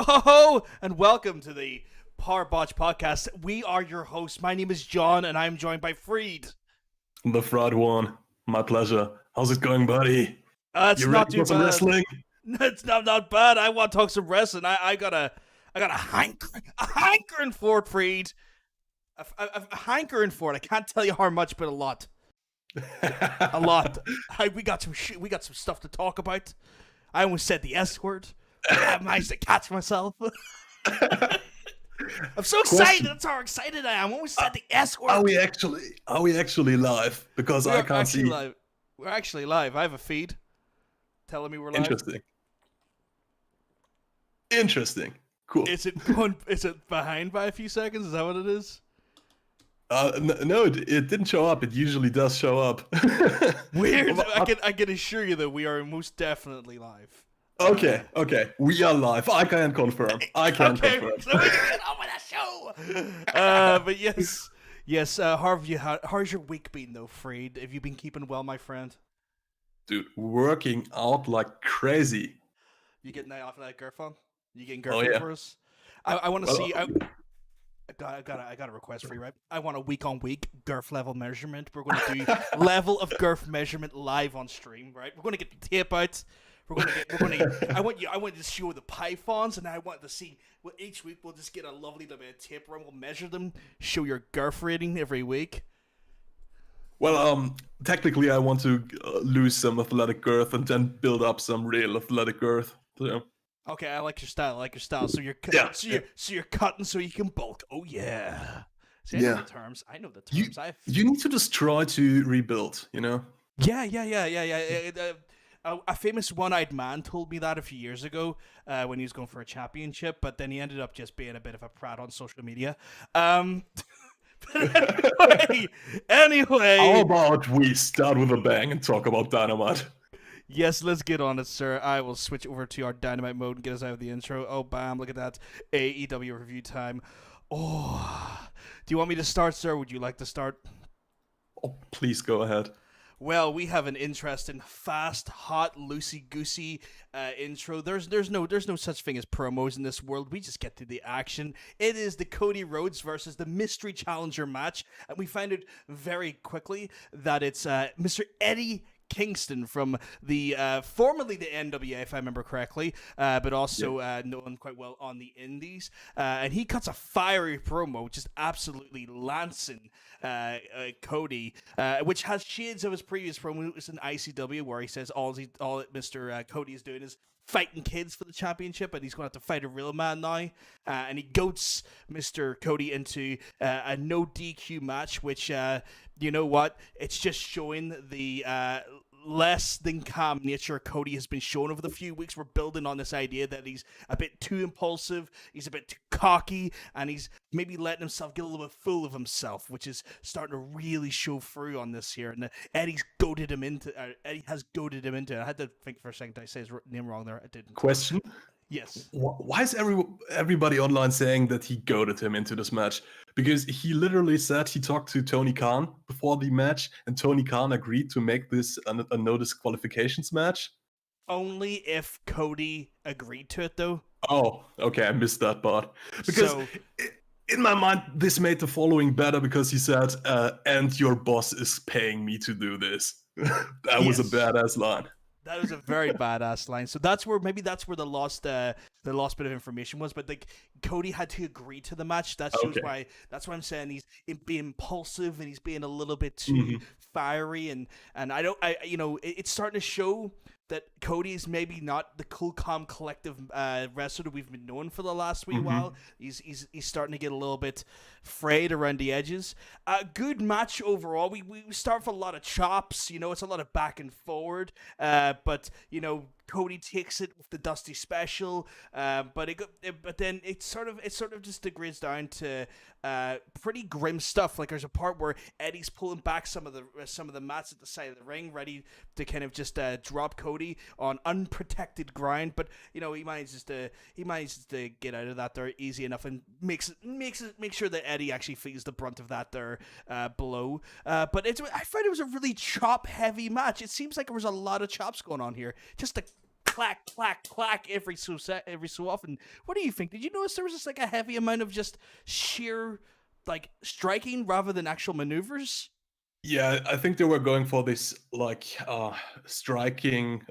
Ho, and welcome to the Powerbotch Podcast. We are your hosts. My name is John, and I'm joined by Freed. The fraud one. My pleasure. How's it going, buddy? It's You not ready too for some bad. wrestling? It's not bad. I want to talk some wrestling. I got a hankering for it, Freed. A hankering for it. I can't tell you how much, but a lot. A lot. We got some stuff to talk about. I almost said the S word. I managed to catch myself. I'm so excited. That's how excited I am. I almost said the S word. Are we actually live? Because I can't see. Live. We're actually live. I have a feed telling me we're live. Interesting. Cool. Is it behind by a few seconds? Is that what it is? No, it didn't show up. It usually does show up. Weird. I can assure you that we are most definitely live. Okay. We are live. I can confirm. confirm. So we can get on with the show. But yes. How's your week been though, Freed? Have you been keeping well, my friend? Dude, working out like crazy. You getting that off of that Gerfon? You getting Gerfon for us? I want to see. I got a request for you, right? I want a week-on-week Gerf level measurement. We're going to do level of Gerf measurement live on stream, right? We're going to get the tape out. I want you to show the pythons, and I want to see. Well, each week we'll just get a lovely little bit of tape where we'll measure them, show your Gerf rating every week. Well, technically, I want to lose some athletic girth and then build up some real athletic girth. So. Okay, I like your style. So you're you're cutting so you can bulk. Oh yeah. See, I know the terms. You need to just try to rebuild. You know. Yeah. A famous one-eyed man told me that a few years ago when he was going for a championship, but then he ended up just being a bit of a prat on social media. Anyway. How about we start with a bang and talk about Dynamite? Yes, let's get on it, sir. I will switch over to our Dynamite mode and get us out of the intro. Oh, bam, look at that. AEW review time. Oh, do you want me to start, sir? Would you like to start? Oh, please go ahead. Well, we have an interesting, fast, hot, loosey-goosey intro. There's no such thing as promos in this world. We just get to the action. It is the Cody Rhodes versus the Mystery Challenger match, and we find out very quickly that it's Mr. Eddie Kingston from the formerly the NWA, if I remember correctly, but also known quite well on the indies. And he cuts a fiery promo, just absolutely lancing Cody, which has shades of his previous promo in ICW, where he says all Mr. Cody is doing is fighting kids for the championship, and he's going to have to fight a real man now. And he goats Mr. Cody into a no DQ match, which, you know what? It's just showing the less than calm nature Cody has been shown over the few weeks. We're building on this idea that he's a bit too impulsive, he's a bit too cocky, and he's maybe letting himself get a little bit full of himself, which is starting to really show through on this here. And Eddie has goaded him into it. I had to think for a second. Did I say his name wrong there? I didn't. Question? Yes. Why is everybody online saying that he goaded him into this match? Because he literally said he talked to Tony Khan before the match, and Tony Khan agreed to make this a no disqualifications match. Only if Cody agreed to it, though. Oh, okay, I missed that part. Because in my mind, this made the following better, because he said, and your boss is paying me to do this. That was a badass line. That was a very badass line. So that's where the lost bit of information was. But like Cody had to agree to the match. That shows why. That's why I'm saying he's being impulsive and he's being a little bit too fiery. And it's starting to show that Cody is maybe not the cool, calm, collective wrestler that we've been known for the last wee while. He's starting to get a little bit frayed around the edges. Good match overall. We start with a lot of chops. It's a lot of back and forward. But Cody takes it with the Dusty Special. But then it sort of just degrades down to pretty grim stuff. Like there's a part where Eddie's pulling back some of the mats at the side of the ring, ready to kind of just drop Cody on unprotected ground. But he manages to get out of that there easy enough and makes sure that Eddie actually feels the brunt of that there blow. But I find it was a really chop heavy match. It seems like there was a lot of chops going on here. Just a clack, clack, clack every so often. What do you think? Did you notice there was just like a heavy amount of just sheer like striking rather than actual maneuvers? Yeah, I think they were going for this like striking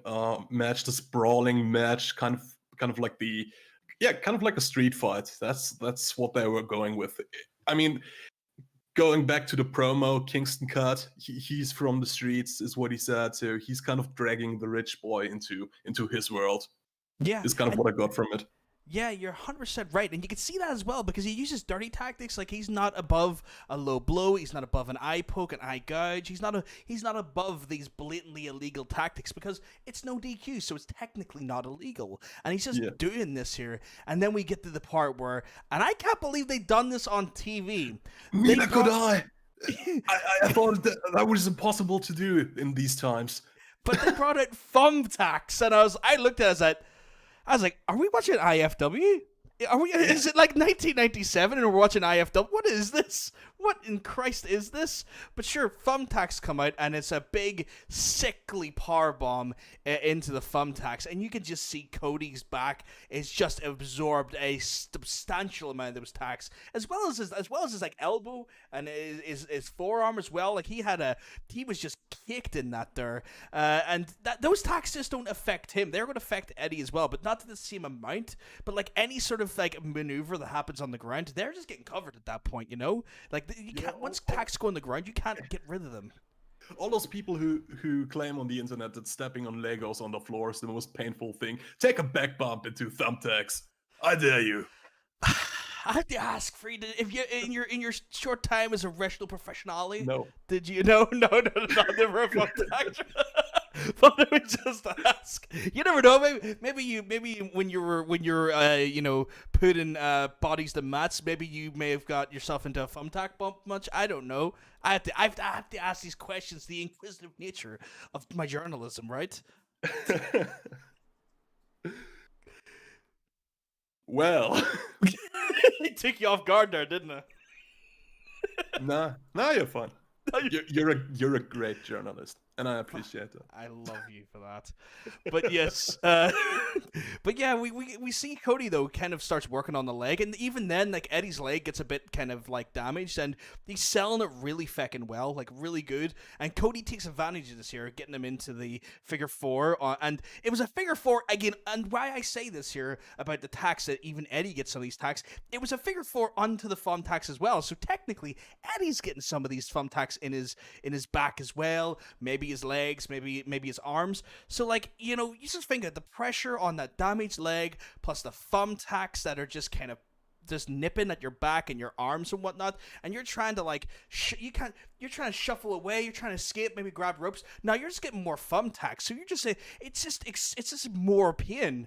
match, this brawling match, kind of like kind of like a street fight. That's what they were going with. I mean, going back to the promo, Kingston Cut, he's from the streets, is what he said. So he's kind of dragging the rich boy into his world. Yeah, Is kind of what I got from it. yeah, you're 100% right. And you can see that as well because he uses dirty tactics. Like, he's not above a low blow. He's not above an eye poke, an eye gouge. He's not above these blatantly illegal tactics because it's no DQ, so it's technically not illegal. And he's just doing this here. And then we get to the part where, and I can't believe they done this on TV. Neither could I. I thought that was impossible to do in these times. But they brought out thumbtacks, and I looked at it. I was like, are we watching IFW? Is it like 1997 and we're watching IFW? What is this? What in Christ is this? But sure, thumbtacks come out and it's a big, sickly power bomb into the thumbtacks, and you can just see Cody's back is just absorbed a substantial amount of those tacks, as well as his like elbow and his forearm as well. Like he was just kicked in that there, and those tacks just don't affect him. They're going to affect Eddie as well, but not to the same amount. But like any sort of like maneuver that happens on the ground, they're just getting covered at that point, you know? Like you can't, once tacks go on the ground, you can't get rid of them. All those people who claim on the internet that stepping on Legos on the floor is the most painful thing, take a back bump into thumbtacks. I dare you. I have to ask, Frieda, if you in your short time as a wrestling professional, did you no, never a thumbtack. But let me just ask. You never know. Maybe when you're putting bodies to mats, maybe you may have got yourself into a thumbtack bump much. I don't know. I have to ask these questions. The inquisitive nature of my journalism, right? Well, It took you off guard there, didn't it? Nah, you're fine. You're a great journalist, and I appreciate it. I love you for that. But yes, but yeah, we see Cody though kind of starts working on the leg, and even then, like Eddie's leg gets a bit kind of like damaged, and he's selling it really feckin' well, like really good. And Cody takes advantage of this here, getting him into the figure four, and it was a figure four again. And why I say this here about the tacks that even Eddie gets some of these tacks, it was a figure four onto the thumbtacks as well. So technically, Eddie's getting some of these thumbtacks in his back as well, maybe his legs, maybe his arms. So like, you know, you just think of the pressure on that damaged leg plus the thumbtacks that are just kind of just nipping at your back and your arms and whatnot, and you're trying to like you're trying to shuffle away, you're trying to escape, maybe grab ropes. Now you're just getting more thumbtacks, so you're just it's just more pain.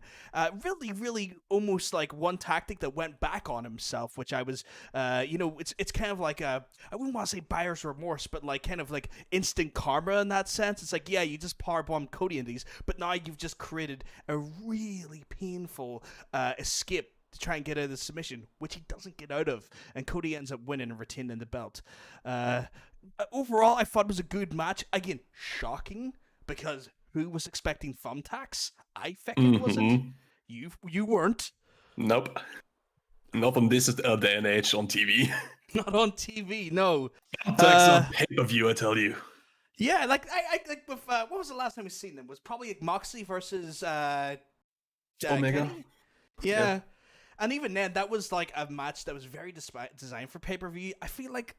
Really almost like one tactic that went back on himself, which I was it's kind of like I wouldn't want to say buyer's remorse, but like kind of like instant karma in that sense. It's like, yeah, you just powerbombed Cody in these, but now you've just created a really painful escape to try and get out of the submission, which he doesn't get out of, and Cody ends up winning and retaining the belt. Overall, I thought it was a good match. Again, shocking, because who was expecting thumbtacks? I fucking wasn't. You weren't. Nope. Not on this day and age on TV. Not on TV, no. Thumbtacks on pay-per-view, I tell you. Yeah, like I like with what was the last time we seen them? Was probably Moxley versus Omega. Kenny? Yeah. And even then, that was like a match that was very designed for pay-per-view. I feel like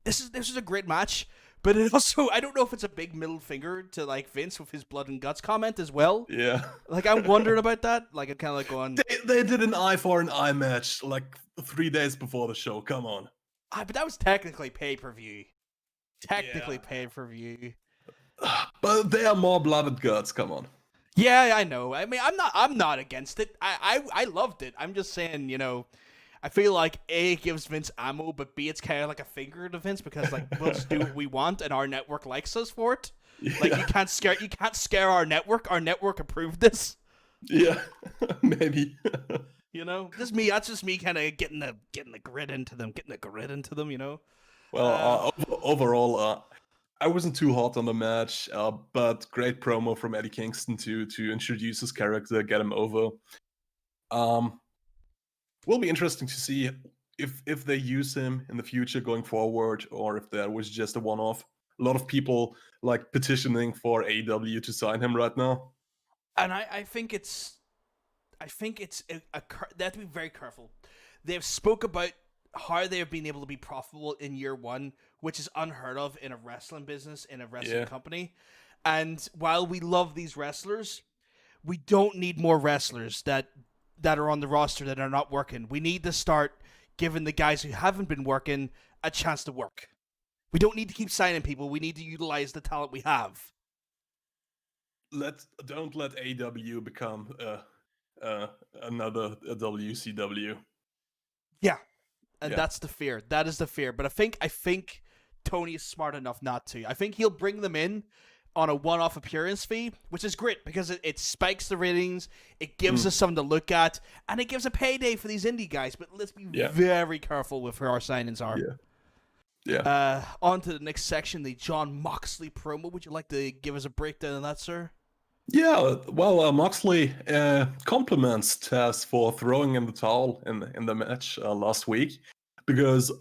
this is a great match, but it also, I don't know if it's a big middle finger to like Vince with his blood and guts comment as well. Yeah. Like, I'm wondering about that. Like, I'm kind of like going... They did an eye for an eye match like 3 days before the show. Come on. But that was technically pay-per-view. Pay-per-view. But they are more blood and guts. Come on. Yeah, I know. I mean, I'm not against it. I loved it. I'm just saying, you know, I feel like A, it gives Vince ammo, but B, it's kind of like a finger to Vince because like we'll just do what we want and our network likes us for it. Yeah. Like you can't scare our network. Our network approved this. Yeah, maybe. You know, that's just me kind of getting the grit into them, you know. Well, overall, I wasn't too hot on the match, but great promo from Eddie Kingston to introduce his character, get him over. Um, will be interesting to see if they use him in the future going forward, or if that was just a one-off. A lot of people like petitioning for AEW to sign him right now. And I think they have to be very careful. They've spoke about how they have been able to be profitable in year one, which is unheard of in a wrestling business, in a wrestling company. And while we love these wrestlers, we don't need more wrestlers that are on the roster that are not working. We need to start giving the guys who haven't been working a chance to work. We don't need to keep signing people. We need to utilize the talent we have. Don't let AEW become another WCW. Yeah, and that's the fear. That is the fear. But I think Tony is smart enough not to. I think he'll bring them in on a one-off appearance fee, which is great because it spikes the ratings, it gives us something to look at, and it gives a payday for these indie guys. But let's be very careful with who our signings are. Yeah. On to the next section, the Jon Moxley promo. Would you like to give us a breakdown on that, sir? Yeah, well, Moxley compliments Taz for throwing in the towel in the match last week, because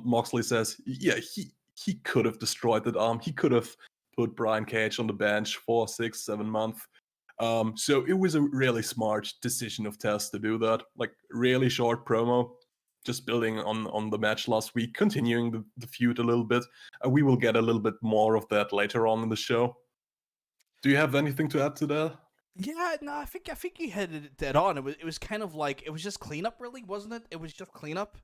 Moxley says, yeah, he could have destroyed that arm. He could have put Brian Cage on the bench for 6-7 months. So it was a really smart decision of Taz to do that. Like, really short promo, just building on the match last week, continuing the feud a little bit. We will get a little bit more of that later on in the show. Do you have anything to add to that? Yeah, no, I think you hit it dead on. It was kind of like, it was just cleanup, really, wasn't it? It was just cleanup.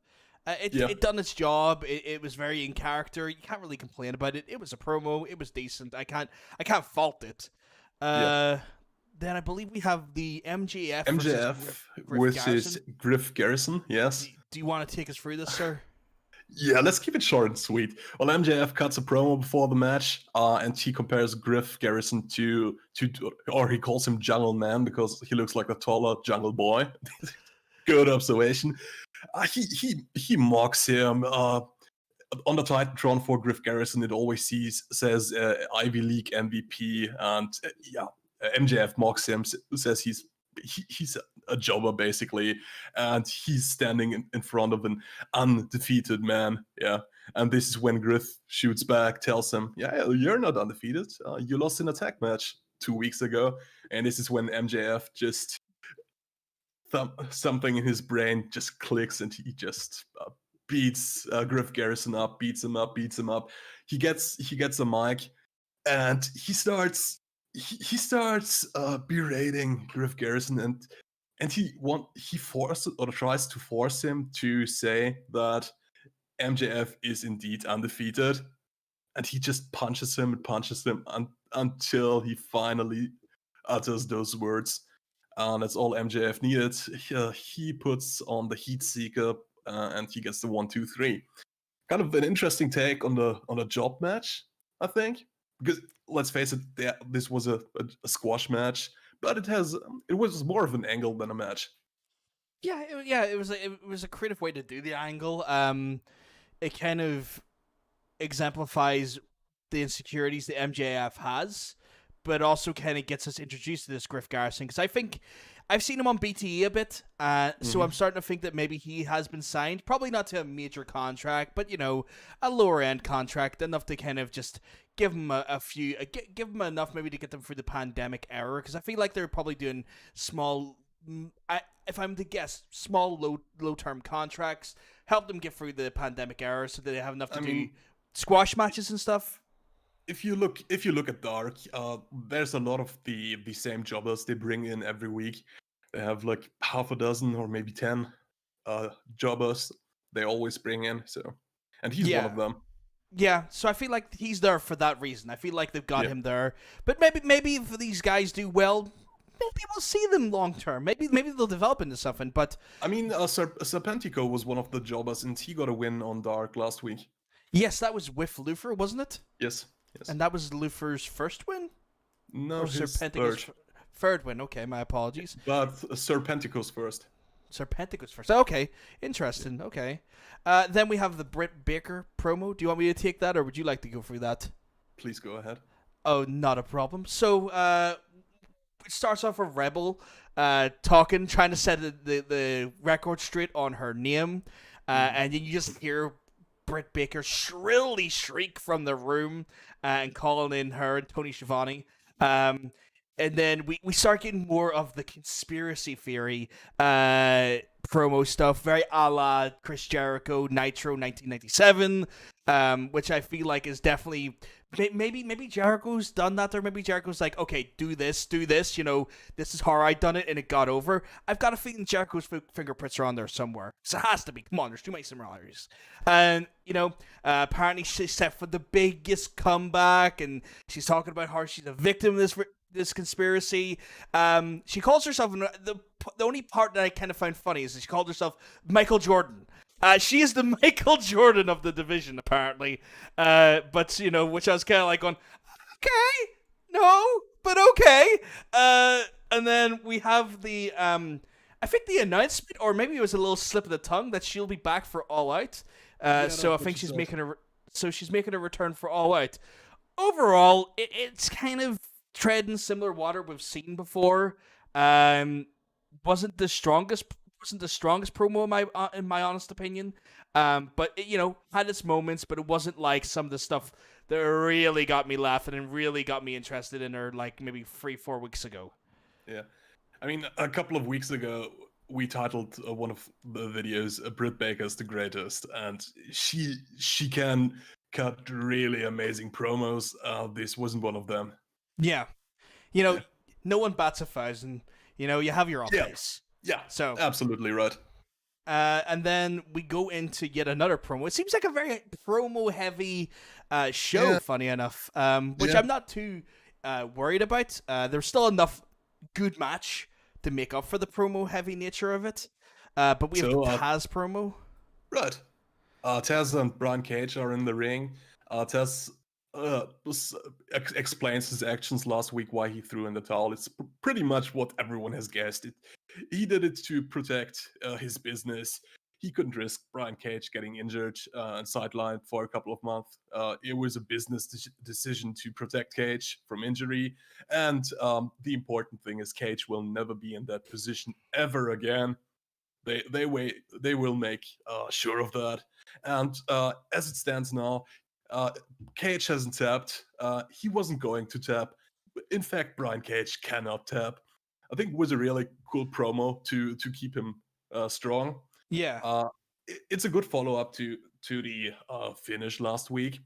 It done its job. It was very in character. You can't really complain about it. It was a promo. It was decent. I can't fault it. Then I believe we have the MJF versus Griff Garrison. Yes. Do you want to take us through this, sir? Yeah, let's keep it short and sweet. Well, MJF cuts a promo before the match, and he compares Griff Garrison to, or he calls him Jungle Man because he looks like a taller Jungle Boy. Good observation. He mocks him. On the Titantron for Griff Garrison, it always says Ivy League MVP, and MJF mocks him, says he's a jobber basically, and he's standing in front of an undefeated man. Yeah, and this is when Griff shoots back, tells him, "Yeah, you're not undefeated. You lost in a tag match 2 weeks ago." And this is when MJF just something in his brain just clicks, and he just beats Griff Garrison up, beats him up. He gets a mic, and he starts berating Griff Garrison, and he tries to force him to say that MJF is indeed undefeated, and he just punches him until he finally utters those words. And that's all MJF needed. He puts on the Heat Seeker, and he gets the 1, 2, 3. Kind of an interesting take on the job match, I think. Because let's face it, this was a squash match, but it was more of an angle than a match. It was a creative way to do the angle. It kind of exemplifies the insecurities that MJF has, but also kind of gets us introduced to this Griff Garrison, because I think I've seen him on BTE a bit, so I'm starting to think that maybe he has been signed, probably not to a major contract, but a lower end contract, enough to kind of just give him give him enough maybe to get them through the pandemic era, because I feel like they're probably doing small, if I'm to guess, small low term contracts, help them get through the pandemic era so that they have enough to do squash matches and stuff. If you look at Dark, there's a lot of the same jobbers they bring in every week. They have like half a dozen or maybe 10 jobbers they always bring in. So, and he's one of them. Yeah, so I feel like he's there for that reason. I feel like they've got him there. But maybe if these guys do well, maybe we'll see them long term. Maybe they'll develop into something. But I mean, Serpentico was one of the jobbers, and he got a win on Dark last week. Yes, that was with Luther, wasn't it? Yes. And that was Luther's first win? No, or his third win. Okay, my apologies. But Serpentico's first. Serpentico's first. Okay, interesting. Okay. Then we have the Britt Baker promo. Do you want me to take that, or would you like to go through that? Please go ahead. Oh, not a problem. So, it starts off with Rebel talking, trying to set the record straight on her name, and then you just hear Britt Baker shrilly shriek from the room and calling in her and Tony Schiavone. And then we start getting more of the conspiracy theory promo stuff, very a la Chris Jericho Nitro 1997, which I feel like is definitely maybe Jericho's done that, or maybe Jericho's like, okay, do this, this is how I done it and it got over. I've got a feeling Jericho's fingerprints are on there somewhere, so it has to be. Come on, there's too many similarities. And apparently she's set for the biggest comeback, and she's talking about how she's a victim of this conspiracy. She calls herself, the only part that I kind of found funny is that she called herself Michael Jordan. She is the Michael Jordan of the division, apparently. But which I was kind of like going, okay, no, but okay. And then we have the, I think the announcement, or maybe it was a little slip of the tongue, that she'll be back for All Out. So I think she's making a return for All Out. Overall, it's kind of treading similar water we've seen before. Wasn't the strongest promo in my honest opinion. But it, had its moments, but it wasn't like some of the stuff that really got me laughing and really got me interested in her, like maybe 3-4 weeks ago. Yeah, I mean, a couple of weeks ago we titled one of the videos "Britt Baker's the greatest," and she can cut really amazing promos. This wasn't one of them. Yeah, no one bats 1,000. You have your off base. Yeah, so absolutely right. And then we go into yet another promo. It seems like a very promo-heavy show, funny enough, which I'm not too worried about. There's still enough good match to make up for the promo-heavy nature of it. But we have Taz promo. Right. Taz and Brian Cage are in the ring. Taz explains his actions last week, why he threw in the towel. It's pretty much what everyone has guessed. He did it to protect his business. He couldn't risk Brian Cage getting injured and sidelined for a couple of months. It was a business decision to protect Cage from injury. And the important thing is Cage will never be in that position ever again. They will make sure of that. And as it stands now, Cage hasn't tapped. He wasn't going to tap. In fact, Brian Cage cannot tap. I think it was a really cool promo to keep him strong. Yeah. It's a good follow-up to the finish last week.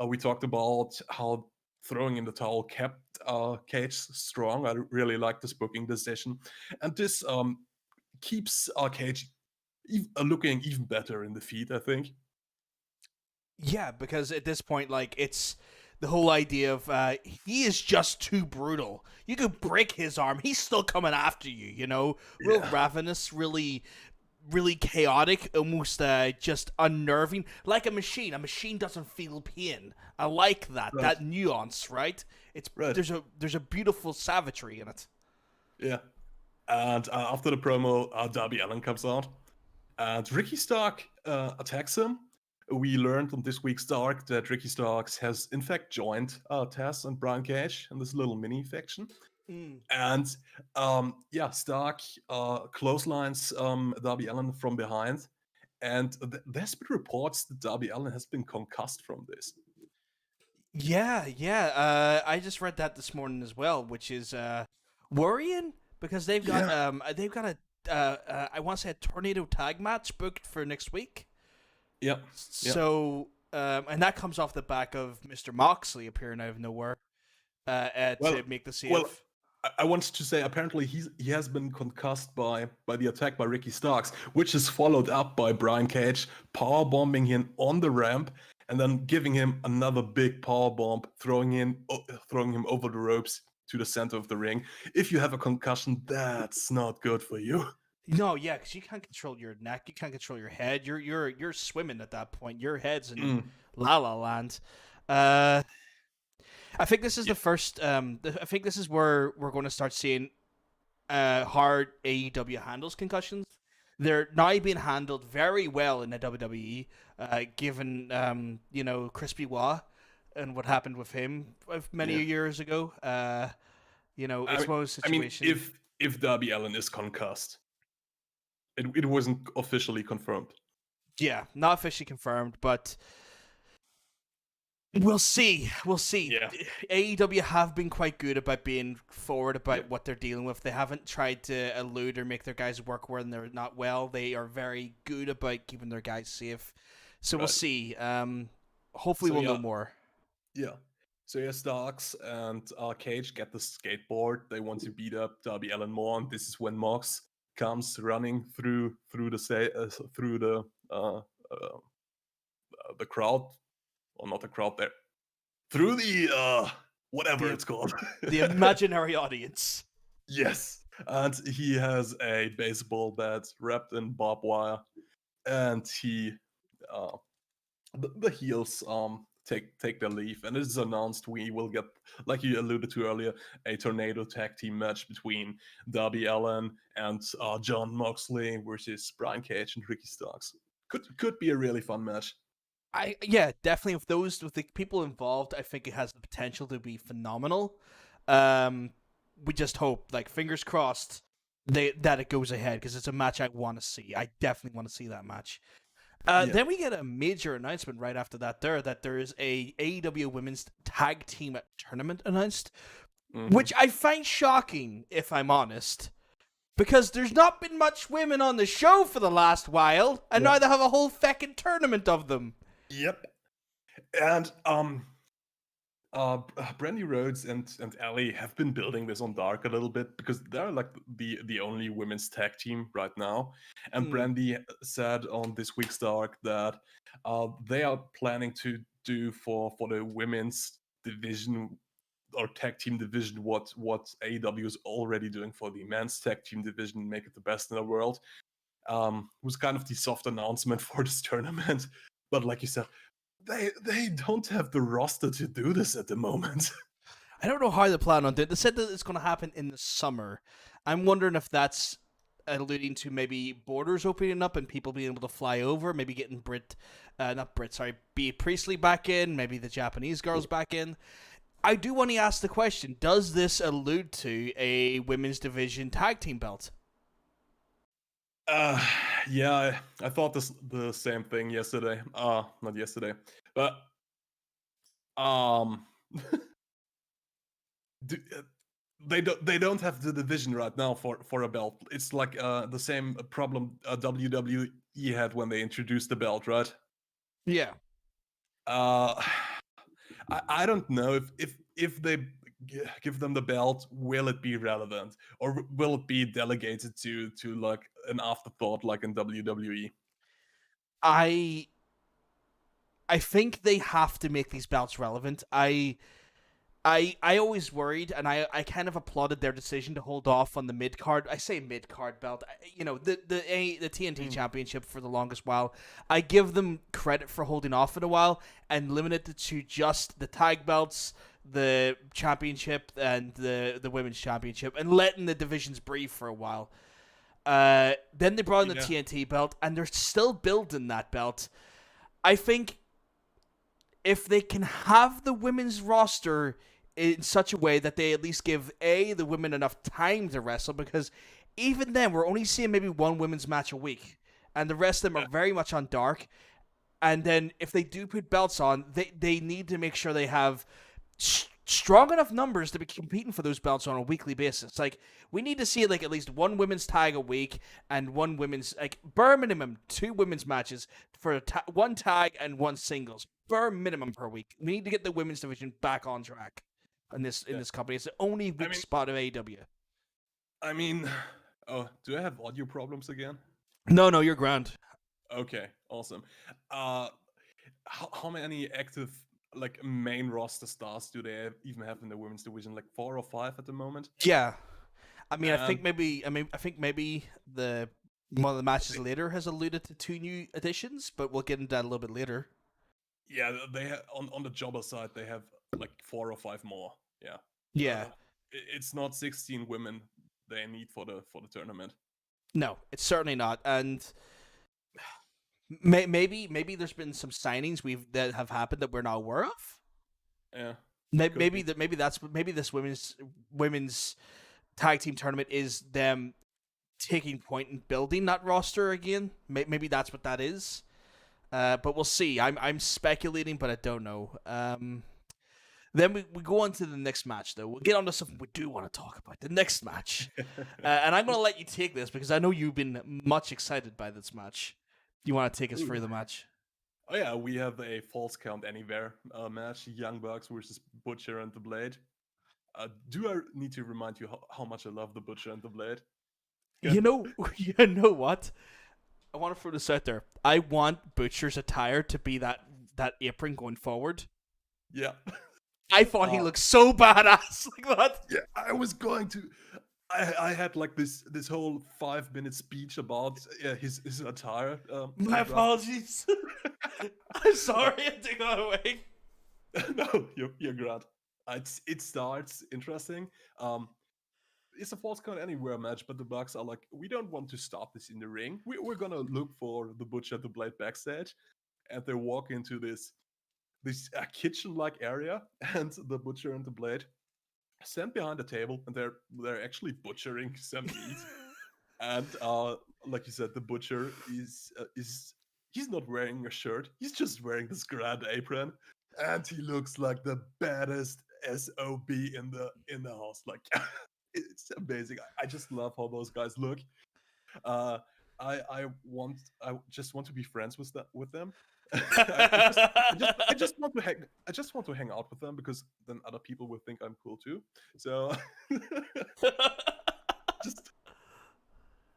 We talked about how throwing in the towel kept Cage strong. I really like this booking decision. And this keeps Cage looking even better in the feed, I think. Yeah, because at this point, like, it's the whole idea of he is just too brutal. You could break his arm, he's still coming after you, Real ravenous, really, really chaotic, almost just unnerving. Like a machine. A machine doesn't feel pain. I like that. Right. That nuance, right? It's right. There's a beautiful savagery in it. Yeah. And after the promo, Darby Allin comes out. And Ricky Stark attacks him. We learned on this week's Dark that Ricky Starks has in fact joined Taz and Brian Cage in this little mini faction. And Stark clotheslines Darby Allin from behind. And there's been reports that Darby Allin has been concussed from this. Yeah. I just read that this morning as well, which is worrying because they've got I want to say a tornado tag match booked for next week. Yeah. So, and that comes off the back of Mr. Moxley appearing out of nowhere to make the save. Well, I wanted to say apparently he has been concussed by the attack by Ricky Starks, which is followed up by Brian Cage powerbombing him on the ramp and then giving him another big powerbomb, throwing him over the ropes to the center of the ring. If you have a concussion, that's not good for you. No, yeah, because you can't control your neck, you can't control your head. You're swimming at that point. Your head's in La La Land. I think this is the first. I think this is where we're going to start seeing hard AEW handles concussions. They're now being handled very well in the WWE, given Chris Benoit and what happened with him many Yeah. years ago. You know, it's one of those I mean, situations. if Darby Allin is concussed, it wasn't officially confirmed. Yeah, not officially confirmed, but we'll see. We'll see. Yeah. AEW have been quite good about being forward about Yep. what they're dealing with. They haven't tried to elude or make their guys work when they're not well. They are very good about keeping their guys safe. So we'll Right. see. Hopefully So we'll know yeah, more. yeah. So yeah, Starks and Cage get the skateboard. They want to beat up Darby Allin more, and this is when Mox comes running through the crowd, or not the crowd there, through the whatever The it's called. the imaginary audience. Yes, and he has a baseball bat wrapped in barbed wire, and uh, the heels take their leave, and it is announced we will get, like you alluded to earlier, a tornado tag team match between Darby Allin and John Moxley versus Brian Cage and Ricky Starks. Could be a really fun match. Definitely with the people involved, I think it has the potential to be phenomenal. We just hope, like, fingers crossed, that it goes ahead, because it's a match I want to see. I definitely want to see that match. Yeah. Then we get a major announcement right after that there is a AEW Women's Tag Team Tournament announced, Mhm. which I find shocking, if I'm honest, because there's not been much women on the show for the last while, and now they have a whole feckin' tournament of them. Yep. And Brandy Rhodes and Ellie have been building this on Dark a little bit, because they're like the only women's tag team right now. And Brandy said on this week's Dark that they are planning to do for the women's division or tag team division what AEW is already doing for the men's tag team division, make it the best in the world. It was kind of the soft announcement for this tournament, but like you said, they don't have the roster to do this at the moment. I don't know how they plan on doing it. They said that it's going to happen in the summer. I'm wondering if that's alluding to maybe borders opening up and people being able to fly over, maybe getting Bea Priestley back in, maybe the Japanese girls back in. I do want to ask the question, does this allude to a women's division tag team belt? Yeah, I thought the same thing yesterday. Not yesterday, but they don't have the division right now for a belt. It's like the same problem WWE had when they introduced the belt, right? Yeah. I don't know if they give them the belt, will it be relevant, or will it be delegated to like an afterthought like in WWE? I think they have to make these belts relevant. I always worried, and I kind of applauded their decision to hold off on the mid card. I say mid card belt, the TNT Championship for the longest while. I give them credit for holding off in a while and limited it to just the tag belts, the championship, and the women's championship, and letting the divisions breathe for a while. Then they brought in the TNT belt, and they're still building that belt. I think if they can have the women's roster in such a way that they at least give the women enough time to wrestle, because even then we're only seeing maybe one women's match a week, and the rest of them are very much on Dark. And then if they do put belts on, they need to make sure they have strong enough numbers to be competing for those belts on a weekly basis. Like, we need to see like at least one women's tag a week and one women's, like, bare minimum 2 women's matches for one tag and one singles, bare minimum per week. We need to get the women's division back on track in this company. It's the only weak spot of AEW. I mean, oh, do I have audio problems again? No, you're grand. Okay, awesome. How many active like main roster stars do they even have in the women's division? Like 4 or 5 at the moment? Yeah. I mean, I think maybe the one of the matches later has alluded to 2 new additions, but we'll get into that a little bit later. Yeah, they have, on the jobber side they have like 4 or 5 more. Yeah. Yeah. It's not 16 women they need for the tournament. No, it's certainly not. And maybe there's been some signings that have happened that we're not aware of. Yeah, could Maybe be. that maybe this women's tag team tournament is them taking point in building that roster again. Maybe that's what that is. But we'll see. I'm speculating, but I don't know. Then we go on to the next match, though. We'll get on to something we do want to talk about. The next match. And I'm going to let you take this because I know you've been much excited by this match. You want to take us through the match? Oh yeah, we have a Falls Count Anywhere match. Young Bucks versus Butcher and the Blade. Do I need to remind you how much I love the Butcher and the Blade? You know what? I want to throw this out there. I want Butcher's attire to be that apron going forward. Yeah. I thought he looked so badass like that. Yeah, I was going to. I had like this whole 5-minute speech about his attire. My apologies. I'm sorry I took that away. No, you're grand. It starts interesting. It's a Falls Count Anywhere match, but the Bucks are like, we don't want to stop this in the ring. We're gonna look for the Butcher and the Blade backstage, and they walk into this kitchen-like area, and the Butcher and the Blade stand behind the table, and they're actually butchering some meat. And like you said, the Butcher is he's not wearing a shirt. He's just wearing this grand apron, and he looks like the baddest SOB in the house. Like it's amazing. I just love how those guys look. I just want to be friends with them. I just want to hang out with them because then other people will think I'm cool too. So just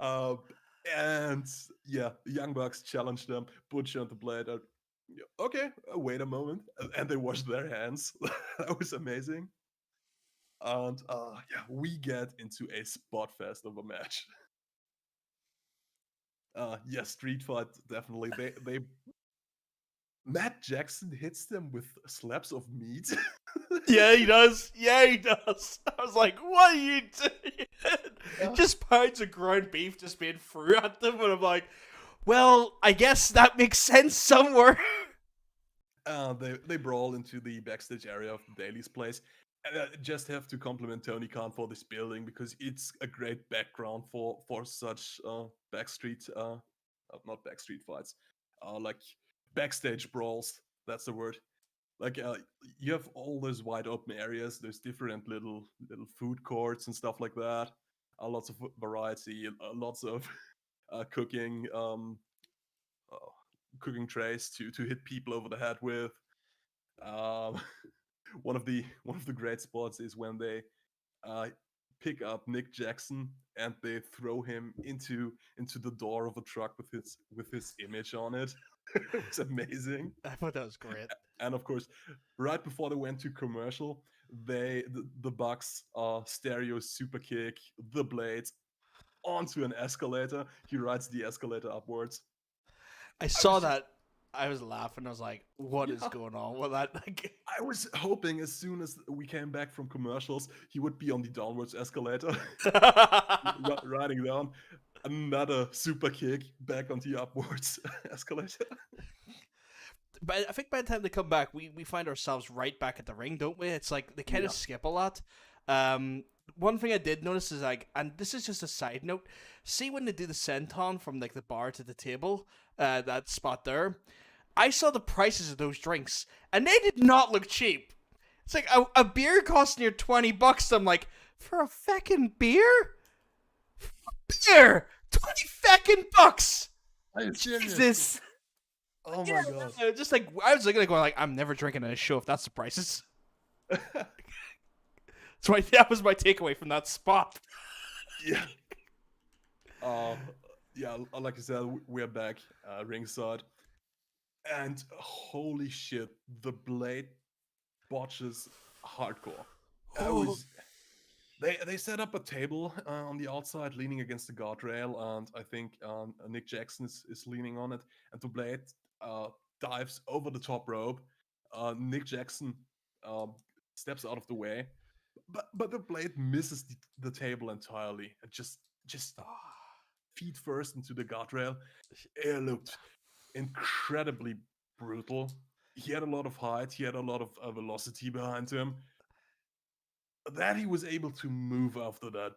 and yeah, the Young Bucks challenge them. Butcher and the Blade are okay. Wait a moment, and they wash their hands. That was amazing. And yeah, we get into a spot fest of a match. Yeah, street fight definitely. They Matt Jackson hits them with slabs of meat. Yeah, he does. Yeah, he does. I was like, what are you doing? Just pounds of ground beef just being thrown at them, and I'm like, well, I guess that makes sense somewhere. They brawl into the backstage area of the Daily's place. And I just have to compliment Tony Khan for this building because it's a great background for such backstreet, not backstreet fights, like backstage brawls. That's the word. Like you have all those wide open areas. There's different little food courts and stuff like that. Lots of variety. Lots of cooking cooking trays to hit people over the head with. Um, one of the great spots is when they pick up Nick Jackson and they throw him into the door of a truck with his image on it. It's amazing. I thought that was great. And of course, right before they went to commercial, the Bucks stereo super kick the Blade onto an escalator. He rides the escalator upwards. I saw that. I was laughing. I was like, "What is going on with that?" I was hoping as soon as we came back from commercials, he would be on the downwards escalator, riding down. Another super kick back on the upwards escalator. But I think by the time they come back, we find ourselves right back at the ring, don't we? It's like they kind of skip a lot. One thing I did notice is like, and this is just a side note, see when they do the senton from like the bar to the table, that spot there, I saw the prices of those drinks, and they did not look cheap. It's like a beer costs near $20. I'm like, for a feckin' beer? Beer! 20 feckin' bucks! Are you serious? Jesus! Oh my god. Just like, I was looking at it going like, I'm never drinking at a show if that's the prices. So that was my takeaway from that spot. Yeah. Yeah, like I said, we're back ringside. And holy shit, the Blade botches hardcore. They set up a table on the outside, leaning against the guardrail, and I think Nick Jackson is leaning on it, and the Blade dives over the top rope. Nick Jackson steps out of the way, but the Blade misses the table entirely and just feet first into the guardrail. It looked incredibly brutal. He had a lot of height. He had a lot of velocity behind him. That he was able to move after that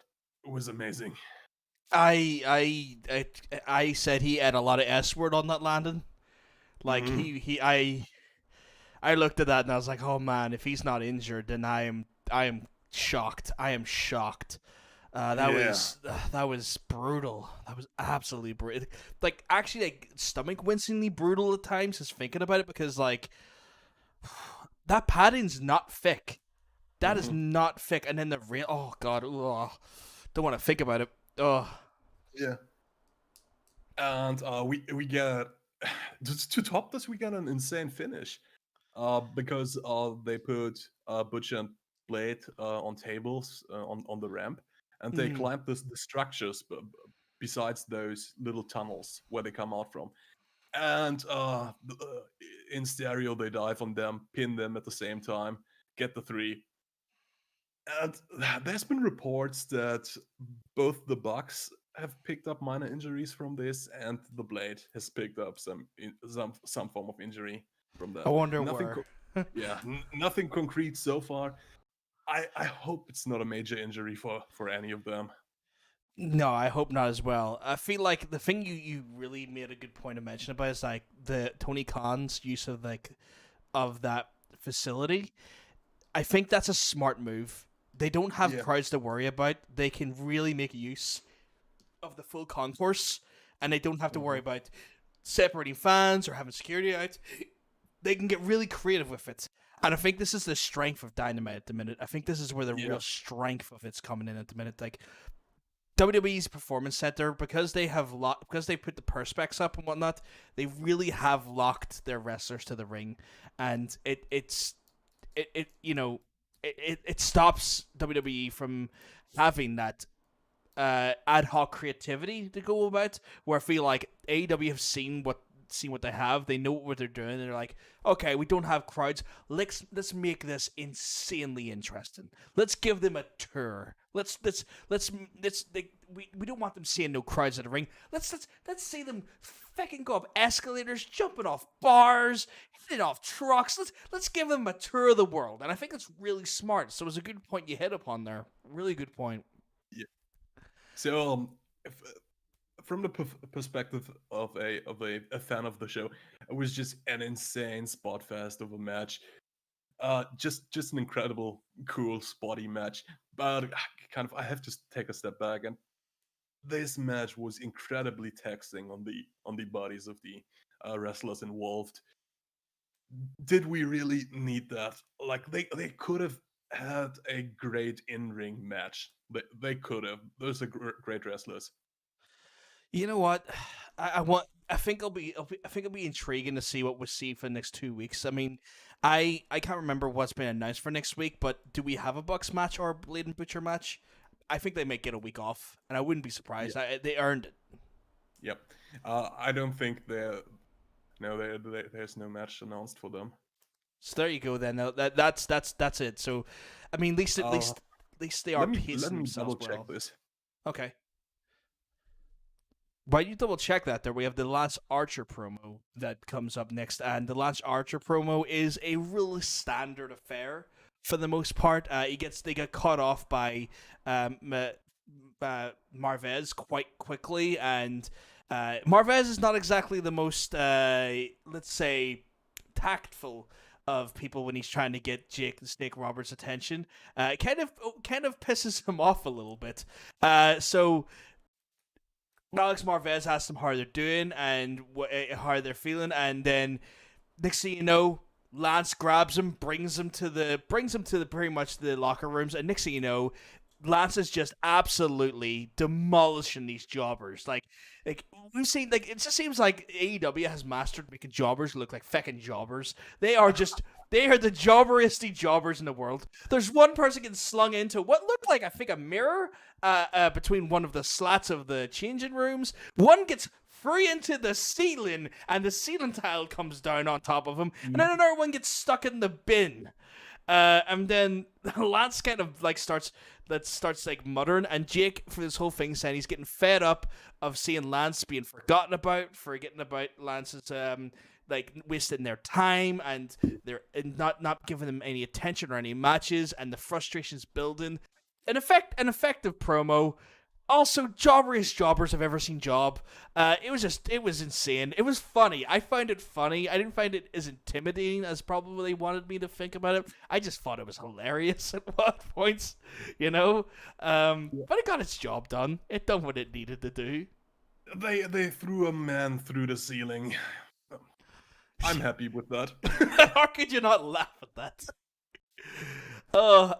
was amazing. I said he had a lot of S word on that landing. Like Mhm. I looked at that and I was like, oh man, if he's not injured, then I am shocked. I am shocked. Yeah. That was brutal. That was absolutely brutal. Like actually, like stomach wincingly brutal at times. Just thinking about it because like that padding's not thick. That is Mhm. not thick. And then the real oh god, ugh, don't want to think about it. Oh, Yeah. And we get to top this, we get an insane finish. Because they put Butcher and Blade on tables on the ramp, and they mm, climb the structures besides those little tunnels where they come out from. And in stereo, they dive on them, pin them at the same time, get the 3. And there's been reports that both the Bucks have picked up minor injuries from this, and the Blade has picked up some form of injury from I that. wonder Nothing, where. yeah, nothing concrete so far. I hope it's not a major injury for any of them. No, I hope not as well. I feel like the thing you really made a good point to mention about is like the Tony Khan's use of like of that facility. I think that's a smart move. They don't have Yeah. crowds to worry about. They can really make use of the full concourse, and they don't have to worry Mhm. about separating fans or having security out. They can get really creative with it. And I think this is the strength of Dynamite at the minute. I think this is where the Yeah. real strength of it's coming in at the minute. Like WWE's Performance Center, because they have because they put the perspex up and whatnot, they really have locked their wrestlers to the ring, and it you know it stops WWE from having that ad hoc creativity to go about. Where I feel like AEW have seen what they have. They know what they're doing. They're like, okay, we don't have crowds. Let's make this insanely interesting. Let's give them a tour. We don't want them seeing no crowds at the ring. Let's see them fucking go up escalators, jumping off bars, hitting off trucks. Let's give them a tour of the world. And I think it's really smart. So it's a good point you hit upon there. Really good point. Yeah. So if, from the perspective of a fan of the show, it was just an insane spot fest of a match. Just an incredible, cool, spotty match. But kind of, I have to take a step back, and this match was incredibly taxing on the bodies of the wrestlers involved. Did we really need that? Like they could have had a great in ring match. They could have. Those are great wrestlers. You know what? I want. I think it'll be intriguing to see what we see for the next 2 weeks. I mean, I can't remember what's been announced for next week, but do we have a Bucks match or a Blade and Butcher match? I think they might get a week off, and I wouldn't be Yeah. surprised. They earned it. Yep. I don't think there's no match announced for them. So there you go. Then that's it. So, I mean, Uh, at least they are let pacing me themselves double check well. this. Okay. Why you double check that there? We have the Lance Archer promo that comes up next, and the Lance Archer promo is a real standard affair for the most part. They get caught off by Marvez quite quickly, and Marvez is not exactly the most let's say tactful of people when he's trying to get Jake the Snake Roberts' attention. Kind of pisses him off a little bit. So Alex Marvez asks them how they're doing and how they're feeling, and then next thing you know, Lance grabs him, brings him to the pretty much the locker rooms, and next thing you know, Lance is just absolutely demolishing these jobbers. Like we've seen, like it just seems like AEW has mastered making jobbers look like feckin' jobbers. They are the jobberiest jobbers in the world. There's one person getting slung into what looked like I think a mirror between one of the slats of the changing rooms. One gets free into the ceiling, and the ceiling tile comes down on top of him, and then another one gets stuck in the bin. And then Lance kind of like starts like muttering, and Jake for this whole thing saying he's getting fed up of seeing Lance being forgotten about, forgetting about Lance's like wasting their time, and they're not giving them any attention or any matches, and the frustration's building. An effective promo. Also, jobberiest jobbers I've ever seen job. It was insane. It was funny. I found it funny. I didn't find it as intimidating as probably wanted me to think about it. I just thought it was hilarious at one points, you know. But it got its job done. It done what it needed to do. They threw a man through the ceiling. I'm happy with that. How could you not laugh at that?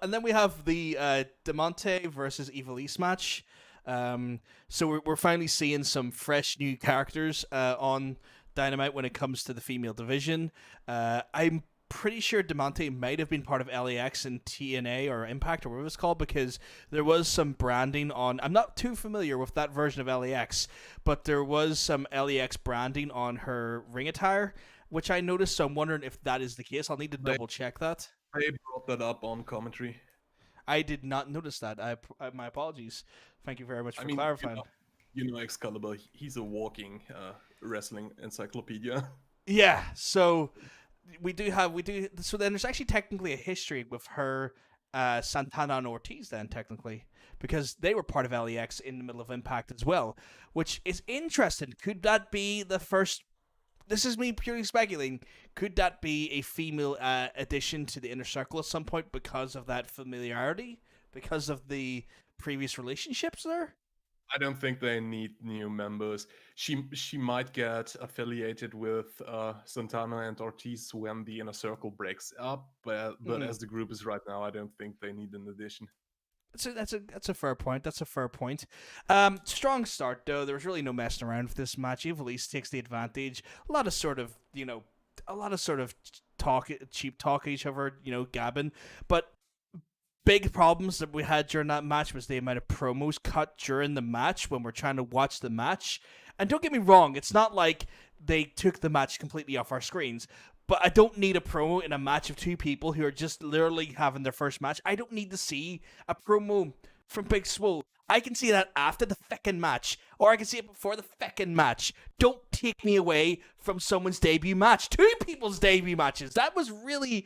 And then we have the Demonte versus Ivelisse match. So we're finally seeing some fresh new characters on Dynamite when it comes to the female division. I'm pretty sure Demonte might have been part of LAX and TNA or Impact or whatever it's called, because there was some branding on. I'm not too familiar with that version of LAX, but there was some LAX branding on her ring attire, which I noticed. So I'm wondering if that is the case. I'll need to double check that. They brought that up on commentary. I did not notice that. My apologies. Thank you very much for clarifying. You know Excalibur. He's a walking wrestling encyclopedia. Yeah. So we do. So then there's actually technically a history with her, Santana and Ortiz. Then technically, because they were part of LAX in the middle of Impact as well, which is interesting. Could that be the first? This is me purely speculating. Could that be a female addition to the Inner Circle at some point because of that familiarity? Because of the previous relationships there? I don't think they need new members. She might get affiliated with Santana and Ortiz when the Inner Circle breaks up, but as the group is right now, I don't think they need an addition. That's a fair point. That's a fair point. Strong start though. There was really no messing around with this match. Ivelisse takes the advantage. A lot of sort of cheap talk at each other, gabbing. But big problems that we had during that match was the amount of promos cut during the match when we're trying to watch the match. And don't get me wrong, it's not like they took the match completely off our screens. But I don't need a promo in a match of two people who are just literally having their first match. I don't need to see a promo from Big Swole. I can see that after the feckin' match, or I can see it before the feckin' match. Don't take me away from someone's debut match. Two people's debut matches. That was really,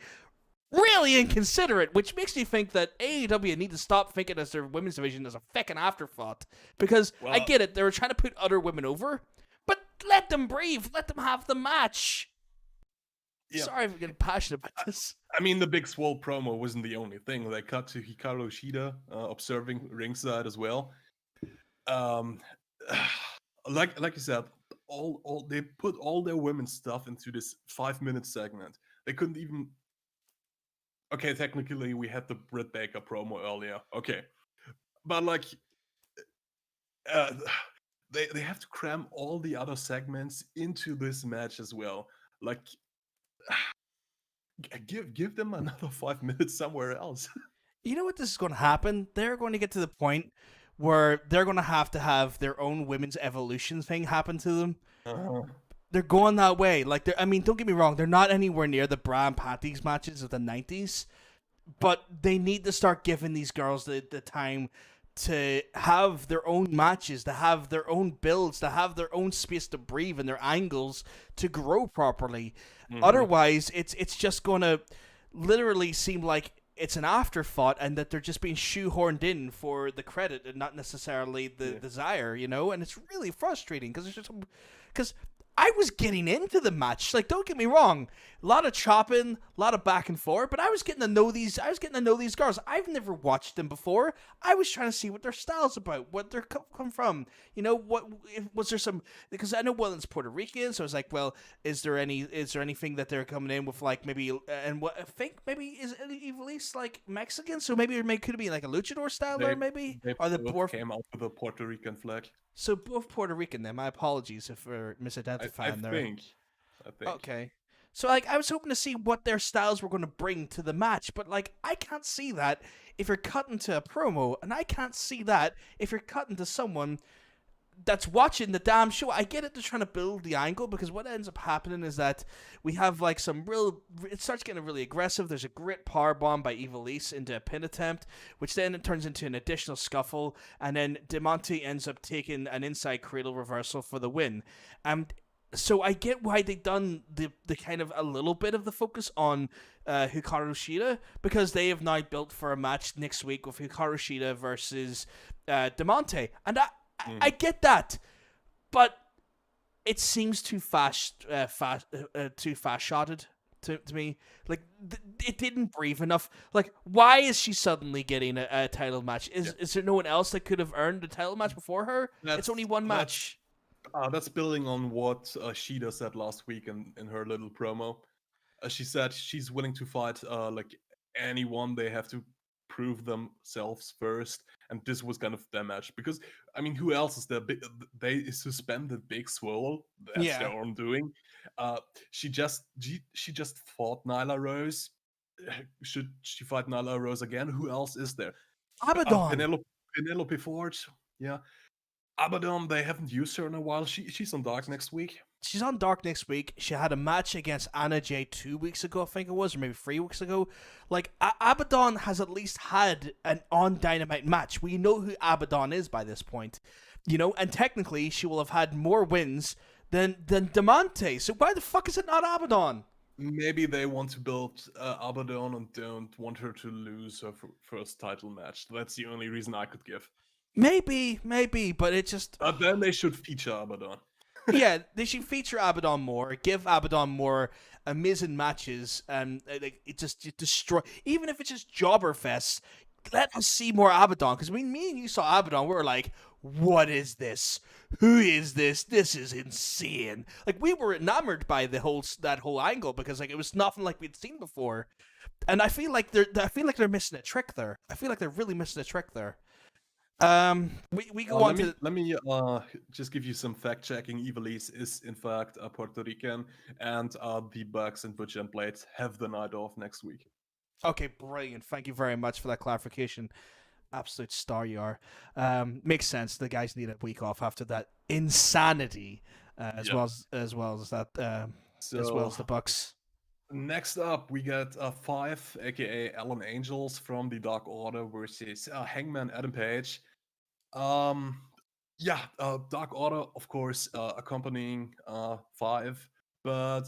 really inconsiderate, which makes me think that AEW need to stop thinking as their women's division as a feckin' afterthought. Because I get it, they were trying to put other women over, but let them breathe. Let them have the match. Yeah. Sorry if I'm getting passionate about this. I mean, the Big Swole promo wasn't the only thing. They cut to Hikaru Shida observing ringside as well. Like you said, all they put all their women's stuff into this 5-minute segment. They couldn't even. Okay, technically we had the Britt Baker promo earlier. Okay, but like, they have to cram all the other segments into this match as well. Like. Give them another 5 minutes somewhere else. You know what this is going to happen? They're going to get to the point where they're going to have their own women's evolution thing happen to them. They're going that way. Like, don't get me wrong. They're not anywhere near the Bra and Patty's matches of the 90s, but they need to start giving these girls the time to have their own matches, to have their own builds, to have their own space to breathe and their angles to grow properly. Mm-hmm. Otherwise, it's just going to literally seem like it's an afterthought and that they're just being shoehorned in for the credit and not necessarily the desire, And it's really frustrating because I was getting into the match. Like, don't get me wrong, a lot of chopping, a lot of back and forth, but I was getting to know these girls. I've never watched them before. I was trying to see what their style's about, what they're come from. What was there some, because I know one is Puerto Rican, so I was like, well, is there anything that they're coming in with, like, maybe, and what I think maybe is Ivelisse like Mexican, so maybe it could be like a luchador style there, maybe, or the both came out with a Puerto Rican flag. So both Puerto Rican then. My apologies if we're misidentifying there. I think. Okay. So, like, I was hoping to see what their styles were going to bring to the match, but, like, I can't see that if you're cutting to a promo, and I can't see that if you're cutting to someone that's watching the damn show. I get it, they're trying to build the angle, because what ends up happening is that we have, like, it starts getting really aggressive. There's a grit powerbomb by Ivelisse into a pin attempt, which then it turns into an additional scuffle, and then Demonte ends up taking an inside cradle reversal for the win. And So I get why they done the kind of a little bit of the focus on Hikaru Shida, because they have now built for a match next week with Hikaru Shida versus Demonte, and I Mhm. get that, but it seems too fast shotted to me. Like it didn't breathe enough. Like, why is she suddenly getting a title match? Yeah, Is there no one else that could have earned a title match before her? It's only one that's match. that's building on what Shida said last week in her little promo. She said she's willing to fight like anyone. They have to prove themselves first, and this was kind of their match because I mean, who else is there? They suspended Big Swole. That's their Yeah, own doing. Uh, she just fought Nyla Rose. Should she fight Nyla Rose again? Who else is there? Abaddon. Penelope Ford. Yeah, Abaddon. They haven't used her in a while. She's on Dark next week. She's on Dark next week. She had a match against Anna Jay 2 weeks ago, I think it was, or maybe 3 weeks ago. Like, Abaddon has at least had an on Dynamite match. We know who Abaddon is by this point, and technically she will have had more wins than Demonte. So why the fuck is it not Abaddon? Maybe they want to build Abaddon and don't want her to lose her first title match. That's the only reason I could give. Maybe, but it just But then they should feature Abaddon. yeah, they should feature Abaddon more, give Abaddon more amazing matches, and like it just destroy. Even if it's just jobber fest, let us see more Abaddon. Because when me and you saw Abaddon, we were like, "What is this? Who is this? This is insane!" Like we were enamored by that whole angle because like it was nothing like we'd seen before. And I feel like they're missing a trick there. I feel like they're really missing a trick there. We go on to Let me just give you some fact checking. Ivelisse is in fact Puerto Rican, and the Bucks and Butcher and Blades have the night off next week. okay, brilliant. Thank you very much for that clarification. Absolute star you are. Makes sense. The guys need a week off after that insanity, Yeah. as well as that, as well So as the Bucks. next up, we got Five, aka Alan Angels from the Dark Order versus Hangman Adam Page. Um, yeah, Dark Order, of course, accompanying Five, but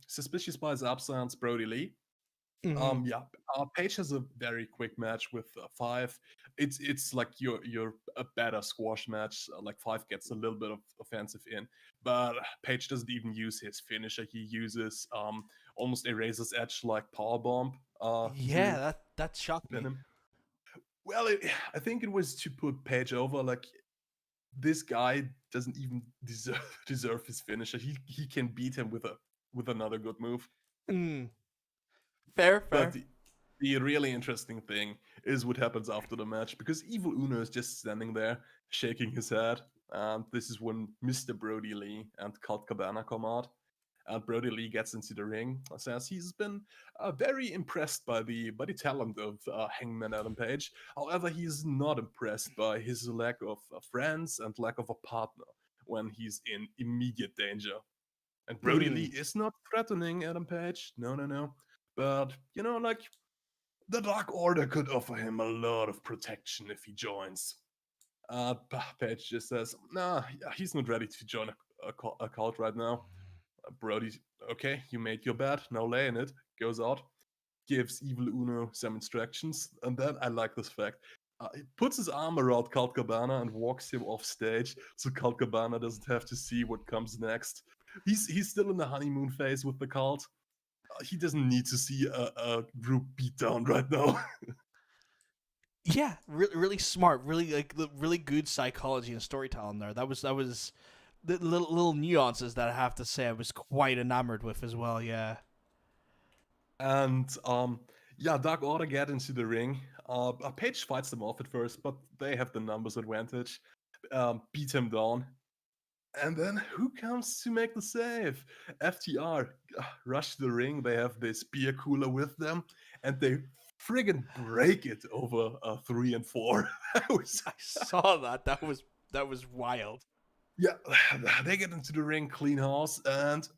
suspicious by his absence, Brody Lee. Mm-hmm. Yeah, Page has a very quick match with Five. It's like your a better squash match. Like Five gets a little bit of offensive in, but Page doesn't even use his finisher. He uses almost a razor's edge like power bomb Yeah, to that shocked pin me. him. Well, I think it was to put Page over. Like this guy doesn't even deserve his finisher. He can beat him with another good move. Mm. Fair, But fair. the really interesting thing is what happens after the match because Evil Uno is just standing there shaking his head. And this is when Mr. Brody Lee and Colt Cabana come out. And Brody Lee gets into the ring, says he's been very impressed by the talent of Hangman Adam Page. However, he's not impressed by his lack of friends and lack of a partner when he's in immediate danger. And Brody Lee Mm. is not threatening Adam Page. No, no, no. But, like the Dark Order could offer him a lot of protection if he joins. Page just says, nah, he's not ready to join a cult right now. Brody, okay, you made your bet, now lay in it. Goes out, gives Evil Uno some instructions, and then I like this fact. He puts his arm around Colt Cabana and walks him off stage so Colt Cabana doesn't have to see what comes next. He's still in the honeymoon phase with the cult. He doesn't need to see a group beat down right now. Yeah, really smart, really good psychology and storytelling there. That was the little nuances that I have to say I was quite enamored with as well. Yeah. And yeah, Dark Order get into the ring. Page fights them off at first, but they have the numbers advantage. Beat him down. And then who comes to make the save? FTR rush the ring. They have this beer cooler with them, and they friggin' break it over 3 and 4. That was I saw that. That was wild. yeah. They get into the ring, clean house, and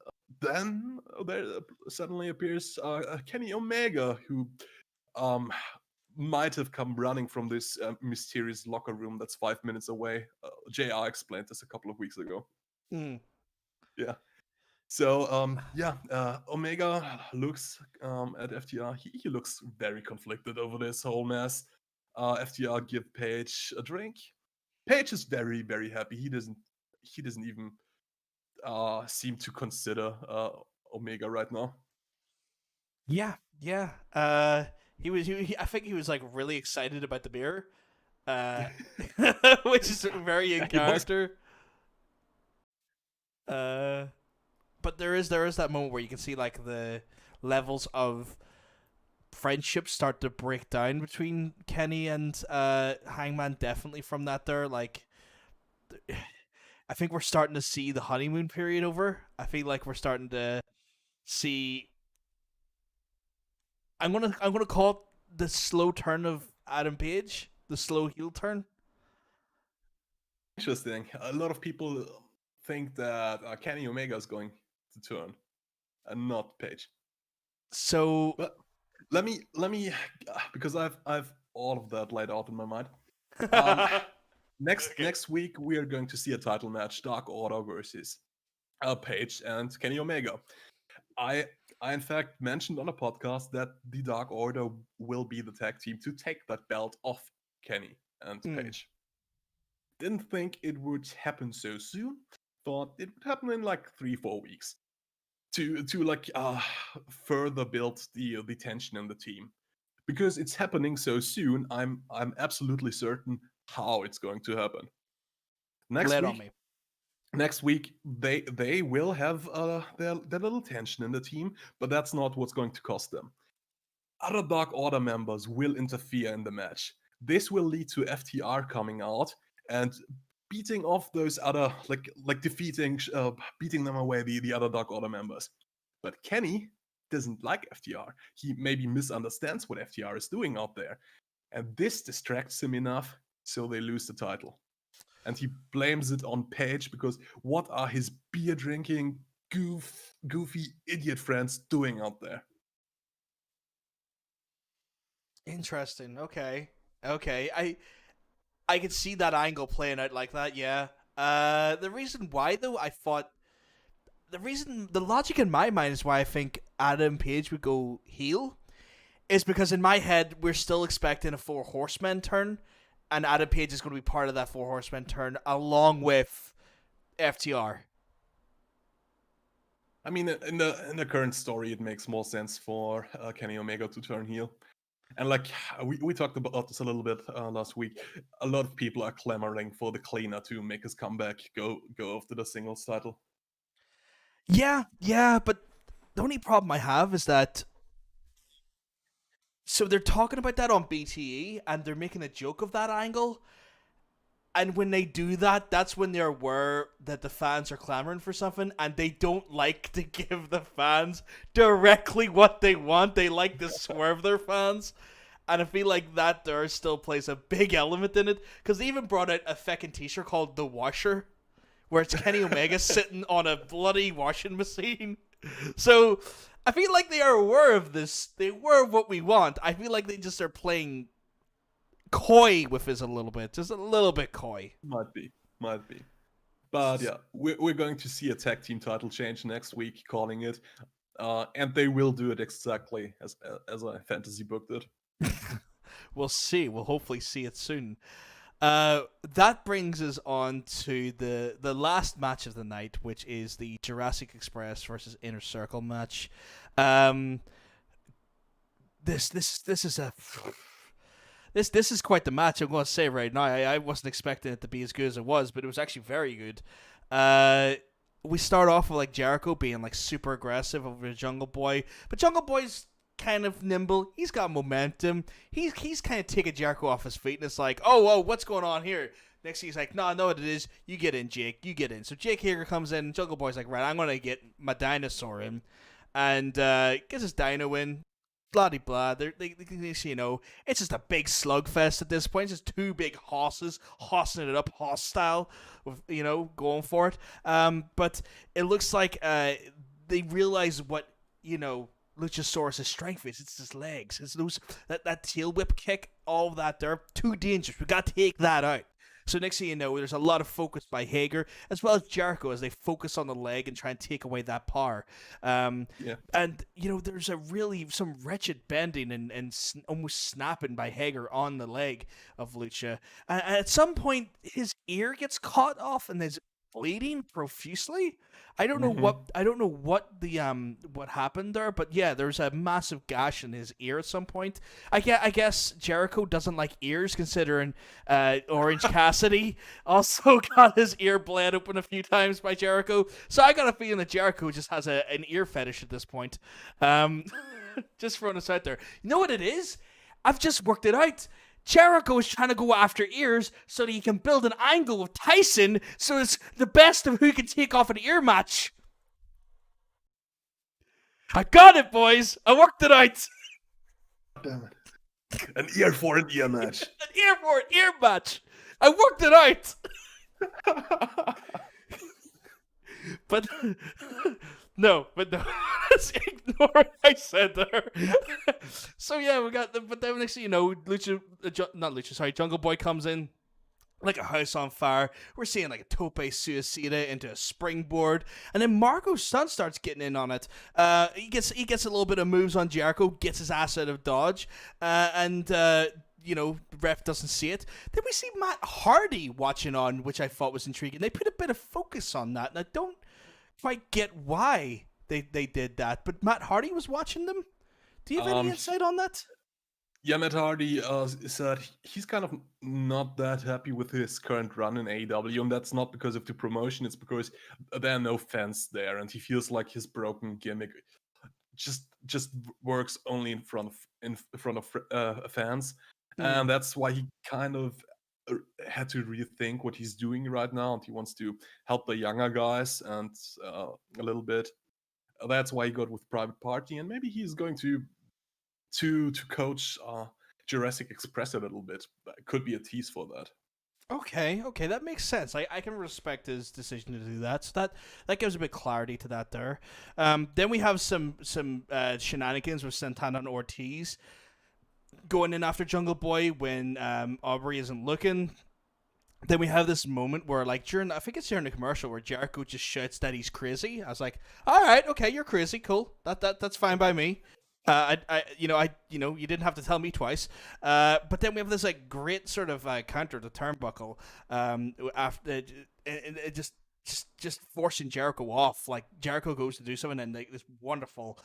then there suddenly appears Kenny Omega, who um, might have come running from this mysterious locker room that's 5 minutes away. JR explained this a couple of weeks ago. Mm. Yeah. So Omega looks at FTR. He looks very conflicted over this whole mess. FTR give Paige a drink. Paige is very very happy. He doesn't even seem to consider Omega right now. Yeah, yeah. I think he was like really excited about the beer, uh, which is very in He was character. Uh, but there is that moment where you can see like the levels of friendship start to break down between Kenny and Hangman. Definitely from that there, like I think we're starting to see the honeymoon period over. I feel like we're starting to see. I'm gonna call it the slow turn of Adam Page, the slow heel turn. interesting. A lot of people think that Kenny Omega is going to turn and not Paige. So But let me because I've all of that laid out in my mind. Um, next week we are going to see a title match: Dark Order versus Paige and Kenny Omega. I I in fact mentioned on a podcast that the Dark Order will be the tag team to take that belt off Kenny and mm, Paige. Didn't think it would happen so soon. Thought it would happen in like 3-4 weeks to like further build the tension in the team, because it's happening so soon. I'm absolutely certain how it's going to happen. Next let on week, me. next week they will have their little tension in the team, but that's not what's going to cost them. Other Dark Order members will interfere in the match. This will lead to FTR coming out and beating off those other like defeating beating them away, the other Dark Order members. But Kenny doesn't like FTR. He maybe misunderstands what FTR is doing out there, and this distracts him enough so they lose the title. And he blames it on Page because what are his beer drinking goofy idiot friends doing out there? Interesting. Okay. Okay. I could see that angle playing out like that. Yeah. The reason why though, I thought the logic in my mind is why I think Adam Page would go heel is because in my head we're still expecting a Four Horsemen turn, and Adam Page is going to be part of that Four Horsemen turn along with FTR. I mean, in the current story, it makes more sense for Kenny Omega to turn heel. And like we talked about this a little bit last week, a lot of people are clamoring for the cleaner to make his comeback, go after the singles title. Yeah, yeah, but the only problem I have is that so they're talking about that on BTE and they're making a joke of that angle. And when they do that, that's when they're aware that the fans are clamoring for something, and they don't like to give the fans directly what they want. They like to swerve their fans. And I feel like that there still plays a big element in it. Because they even brought out a fucking t-shirt called The Washer, where it's Kenny Omega sitting on a bloody washing machine. So I feel like they are aware of this. They aware of what we want. I feel like they just are playing coy with us a little bit. Just a little bit coy. Might be. But yeah, we're going to see a tag team title change next week, calling it, and they will do it exactly as I fantasy booked it. We'll see. We'll hopefully see it soon. That brings us on to the last match of the night, which is the Jurassic Express versus Inner Circle match. This is a this is quite the match. I'm going to say right now. I wasn't expecting it to be as good as it was, but it was actually very good. We start off with like Jericho being like super aggressive over Jungle Boy, but Jungle Boy's kind of nimble. He's got momentum. He's kind of taking Jericho off his feet, and it's like, oh, what's going on here? Next thing he's like, no, I know what it is. You get in, Jake. You get in. So Jake Hager comes in. Jungle Boy's like, right, I'm gonna get my dinosaur in, and gets his dino in. Blah de blah. You know, it's just a big slugfest at this point. It's just two big horses hossing it up, hoss style, with going for it. But it looks like they realize what Luchasaurus' strength is. It's his legs. It's that tail whip kick. All of that. They're too dangerous. We got to take that out. So next thing you know, there's a lot of focus by Hager as well as Jericho as they focus on the leg and try and take away that power. Yeah. And there's some wretched bending and almost snapping by Hager on the leg of Lucha. And at some point, his ear gets caught off and is bleeding profusely. I don't know what the what happened there, but yeah, there's a massive gash in his ear at some point. I guess Jericho doesn't like ears, considering Orange Cassidy also got his ear bled open a few times by Jericho. So I got a feeling that Jericho just has an ear fetish at this point. Just throwing this out there. You know what it is? I've just worked it out. Jericho is trying to go after ears so that he can build an angle with Tyson, so it's the best of who can take off an ear match. I got it, boys. I worked it out. Damn it. An ear for an ear match. An ear for an ear match. I worked it out. But no. Ignore what I said there. So yeah, but then next thing you know, Jungle Boy comes in like a house on fire. We're seeing like a tope suicida into a springboard, and then Marco's son starts getting in on it. He gets a little bit of moves on Jericho, gets his ass out of dodge, and the ref doesn't see it. Then we see Matt Hardy watching on, which I thought was intriguing. They put a bit of focus on that, and I don't quite get why they did that. But Matt Hardy was watching them. Do you have any insight on that? Yeah, Matt Hardy said he's kind of not that happy with his current run in AEW, and that's not because of the promotion. It's because there are no fans there, and he feels like his broken gimmick just works only in front of fans, and that's why he kind of had to rethink what he's doing right now, and he wants to help the younger guys and a little bit. That's why he got with Private Party, and maybe he's going to coach Jurassic Express a little bit. That could be a tease for that. Okay, that makes sense. I can respect his decision to do that. So that gives a bit clarity to that there. Then we have some shenanigans with Santana and Ortiz going in after Jungle Boy when Aubrey isn't looking. Then we have this moment where, like, I think it's during the commercial where Jericho just shouts that he's crazy. I was like, all right, okay, you're crazy, cool. That's fine by me. You didn't have to tell me twice. But then we have this like great sort of counter to turnbuckle. After it just forcing Jericho off. Like Jericho goes to do something, and like this wonderful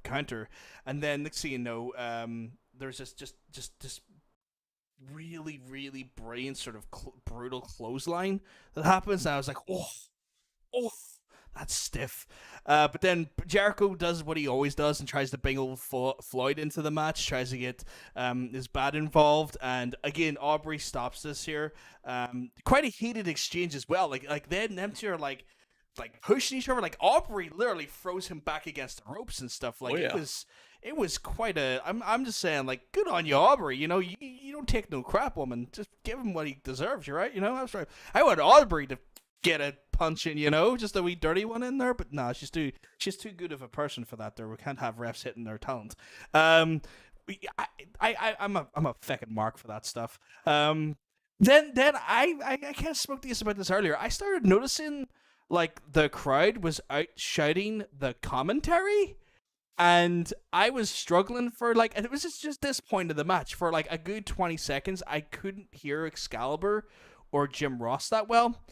counter, and then next thing you know, there's this really, really brilliant sort of brutal clothesline that happens, and I was like, oh, that's stiff. But then Jericho does what he always does and tries to bring old Floyd into the match, tries to get his bat involved, and again Aubrey stops this here. Quite a heated exchange as well. Like them two are like pushing each other. Like Aubrey literally throws him back against the ropes and stuff. Like it was quite a. I'm just saying, like, good on you, Aubrey. You know, you don't take no crap, woman. Just give him what he deserves. You're right. You know, I want Aubrey to get a punch in, just a wee dirty one in there. But nah, she's too good of a person for that. There, we can't have refs hitting their talent. I'm a fucking mark for that stuff. Then I kind of spoke to you about this earlier. I started noticing like the crowd was out shouting the commentary. And I was struggling for like, and it was just this point of the match for like a good 20 seconds. I couldn't hear Excalibur or Jim Ross that well.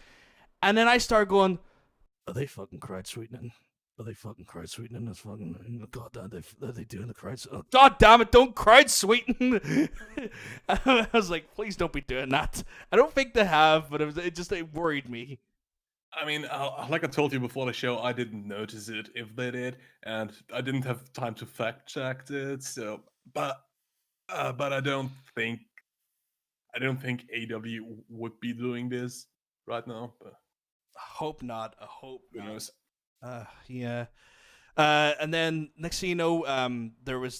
And then I started going, are they fucking crowd sweetening? Are they fucking crowd sweetening? That's fucking, God damn, are they doing the crowd? Oh, God damn it, don't crowd sweeten. I was like, please don't be doing that. I don't think they have, but it worried me. I mean, like I told you before the show, I didn't notice it if they did, and I didn't have time to fact check it. So, but I don't think AEW would be doing this right now. But I hope not. Who knows? Yeah. And then next thing you know, there was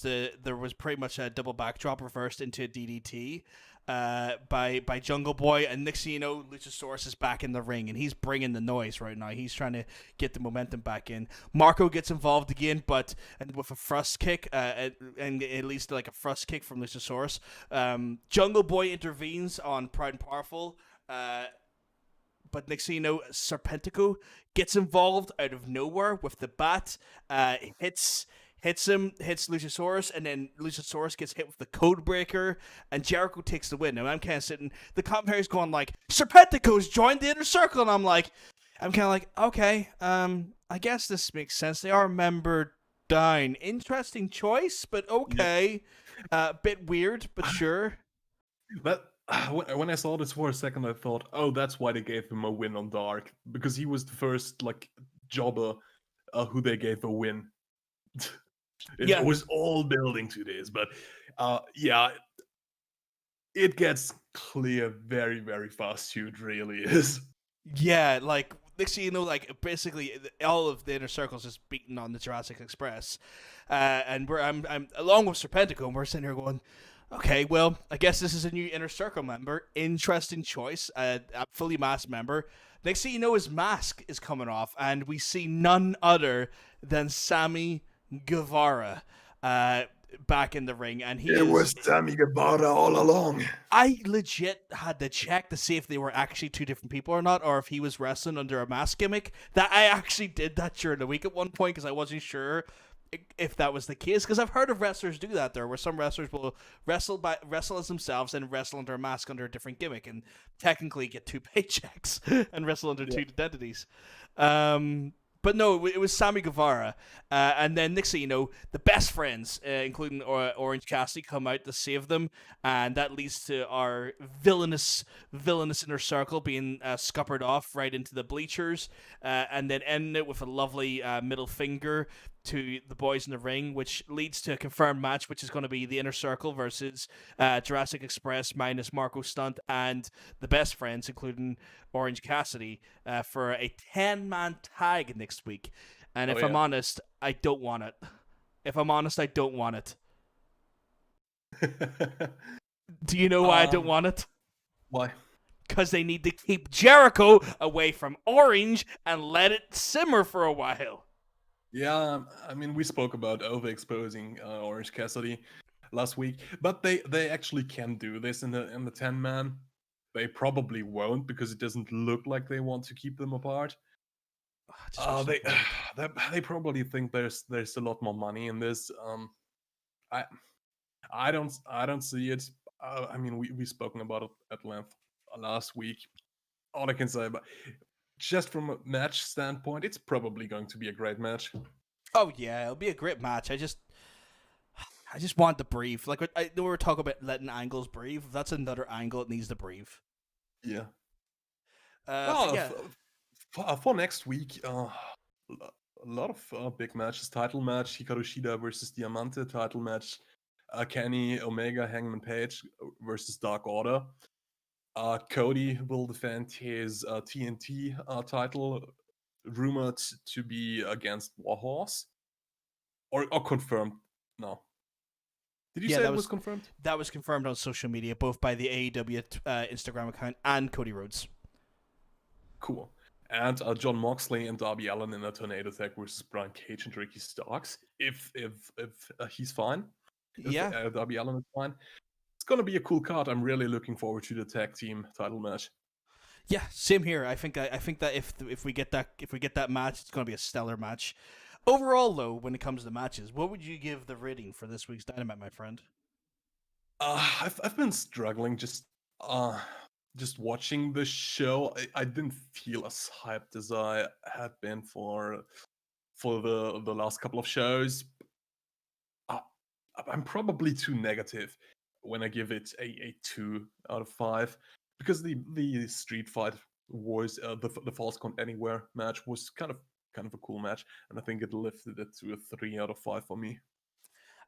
pretty much a double backdrop reversed into a DDT by Jungle Boy, and next thing you know, Luchasaurus is back in the ring, and he's bringing the noise right now. He's trying to get the momentum back in. Marco gets involved again, and with a thrust kick, and at least like a thrust kick from Luchasaurus. Jungle Boy intervenes on Proud and Powerful. But next thing you know, Serpentico gets involved out of nowhere with the bat, hits Luchasaurus, and then Luchasaurus gets hit with the code breaker, and Jericho takes the win. And I'm kind of sitting, the commentary's going like, Serpentico's joined the Inner Circle, and I'm kind of like, okay, I guess this makes sense. They are member down. Interesting choice, but okay. Bit weird, but sure. But when I saw this for a second, I thought, oh, that's why they gave him a win on Dark, because he was the first like jobber who they gave a win. It was all building to this, but yeah, it gets clear very, very fast who it really is. Yeah, like next thing you know, like basically all of the Inner Circle's just beating on the Jurassic Express, and I'm along with Serpentico, and we're sitting here going, okay, well, I guess this is a new Inner Circle member. Interesting choice, a fully masked member. Next thing you know, his mask is coming off, and we see none other than Sammy Guevara back in the ring, and it was Sammy Guevara all along. I legit had to check to see if they were actually two different people or not, or if he was wrestling under a mask gimmick. That I actually did that during the week at one point because I wasn't sure if that was the case, because I've heard of wrestlers do that there, where some wrestlers will wrestle as themselves and wrestle under a mask under a different gimmick, and technically get two paychecks and wrestle under two identities. But no, it was Sammy Guevara, and then next thing you know, the best friends, including Orange Cassidy, come out to save them, and that leads to our villainous Inner Circle being scuppered off right into the bleachers, and then ending it with a lovely middle finger to the boys in the ring, which leads to a confirmed match, which is going to be the Inner Circle versus Jurassic Express minus Marco Stunt and the best friends, including Orange Cassidy, for a 10-man tag next week. And if I'm honest, I don't want it. Do you know why I don't want it? Why? Because they need to keep Jericho away from Orange and let it simmer for a while. Yeah, I mean, we spoke about overexposing Orange Cassidy last week, but they actually can do this in the 10-man. They probably won't, because it doesn't look like they want to keep them apart. They probably think there's a lot more money in this. I don't see it. I mean, we've spoken about it at length last week. All I can say about just from a match standpoint, it's probably going to be a great match. Oh yeah, it'll be a great match. I just want to breathe. Like I know we were talking about letting angles breathe. That's another angle it needs to breathe. Yeah. Yeah. For next week, a lot of big matches. Title match: Hikaru Shida versus Diamante. Title match: Kenny Omega, Hangman Page versus Dark Order. Cody will defend his TNT title, rumored to be against Warhorse, or confirmed. No. Did you say it was confirmed? That was confirmed on social media, both by the AEW Instagram account and Cody Rhodes. Cool. And John Moxley and Darby Allin in a tornado tag versus Brian Cage and Ricky Starks. If he's fine. Yeah. If Darby Allin is fine. It's gonna be a cool card. I'm really looking forward to the tag team title match. Yeah, same here. I think that if we get that match, it's gonna be a stellar match. Overall, though, when it comes to matches, what would you give the rating for this week's Dynamite, my friend? I've been struggling just watching the show. I didn't feel as hyped as I had been for the last couple of shows. I'm probably too negative when I give it a 2 out of 5, because the Street Fight Wars, the Falls Count Anywhere match was kind of a cool match, and I think it lifted it to a 3 out of 5 for me.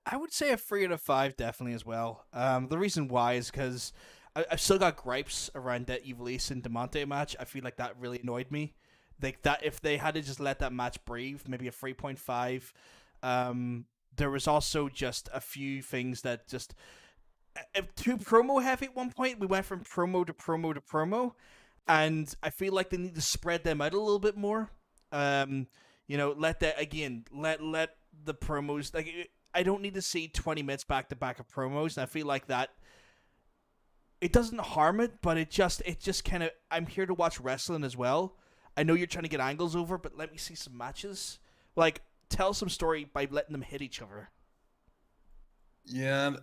I would say a 3 out of 5 definitely as well. The reason why is because I've still got gripes around that Evil Ace and Diamante match. I feel like that really annoyed me. Like that, if they had to just let that match breathe, maybe a 3.5. There was also just a few things that just too promo heavy at one point. We went from promo to promo to promo, and I feel like they need to spread them out a little bit more. Let that again. Let the promos like. I don't need to see 20 minutes back to back of promos, and I feel like that it doesn't harm it, but it just kind of, I'm here to watch wrestling as well. I know you're trying to get angles over, but let me see some matches. Like, tell some story by letting them hit each other. Yeah,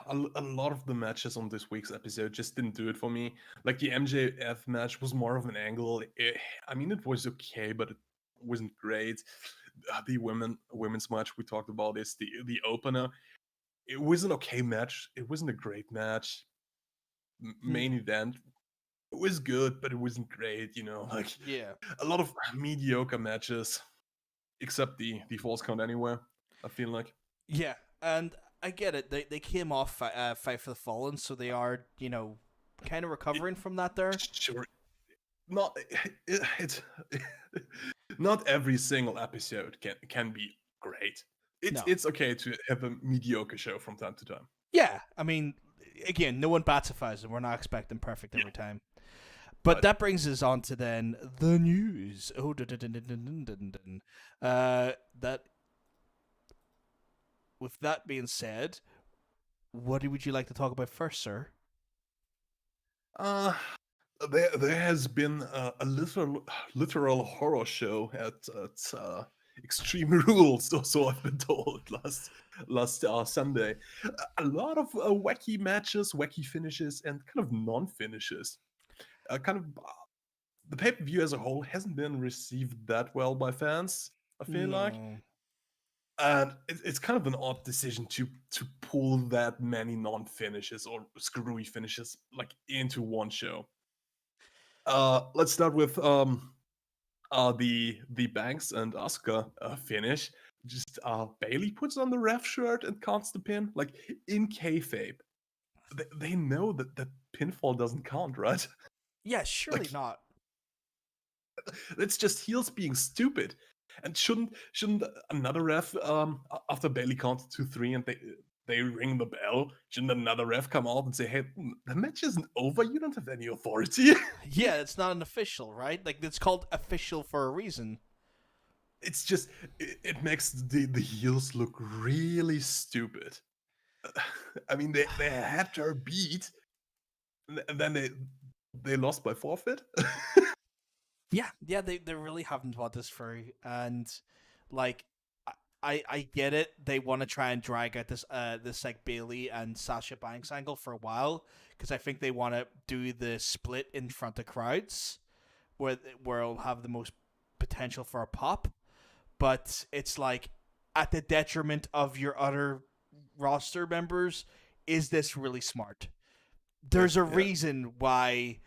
and a lot of the matches on this week's episode just didn't do it for me. Like the MJF match was more of an angle. It was okay, but it wasn't great. The women's match we talked about is the opener. It was an okay match. It wasn't a great match. Main event, it was good, but it wasn't great. Like Yeah. a lot of mediocre matches, except the Falls Count Anywhere. I feel like. Yeah, and I get it. They came off Fight for the Fallen, so they are, kind of recovering from that there. Sure. Not it's not every single episode can be great. It's okay to have a mediocre show from time to time. Yeah, I mean, again, no one bats a thousand. We're not expecting perfect every time. But that brings us on to then the news. Oh, that. With that being said, what would you like to talk about first, sir? There has been a literal horror show at Extreme Rules, so I've been told last Sunday. A lot of wacky matches, wacky finishes, and kind of non-finishes. The pay-per-view as a whole hasn't been received that well by fans, I feel like. And it's kind of an odd decision to pull that many non-finishes or screwy finishes like into one show. Let's start with the Banks and Asuka finish. Just Bailey puts on the ref shirt and counts the pin, like in kayfabe. They know that pinfall doesn't count, right? Yeah, surely not. It's just heels being stupid. And shouldn't another ref after Bailey counts 2-3 and they ring the bell, shouldn't another ref come out and say, "Hey, the match isn't over. You don't have any authority." Yeah, it's not an official, right? Like, it's called official for a reason. It's just it makes the heels look really stupid. I mean, they had their beat, and then they lost by forfeit. Yeah, they really haven't thought this through, and like, I get it. They want to try and drag out this like Bailey and Sasha Banks angle for a while because I think they want to do the split in front of crowds, where it'll have the most potential for a pop, but it's like at the detriment of your other roster members. Is this really smart? There's a reason why,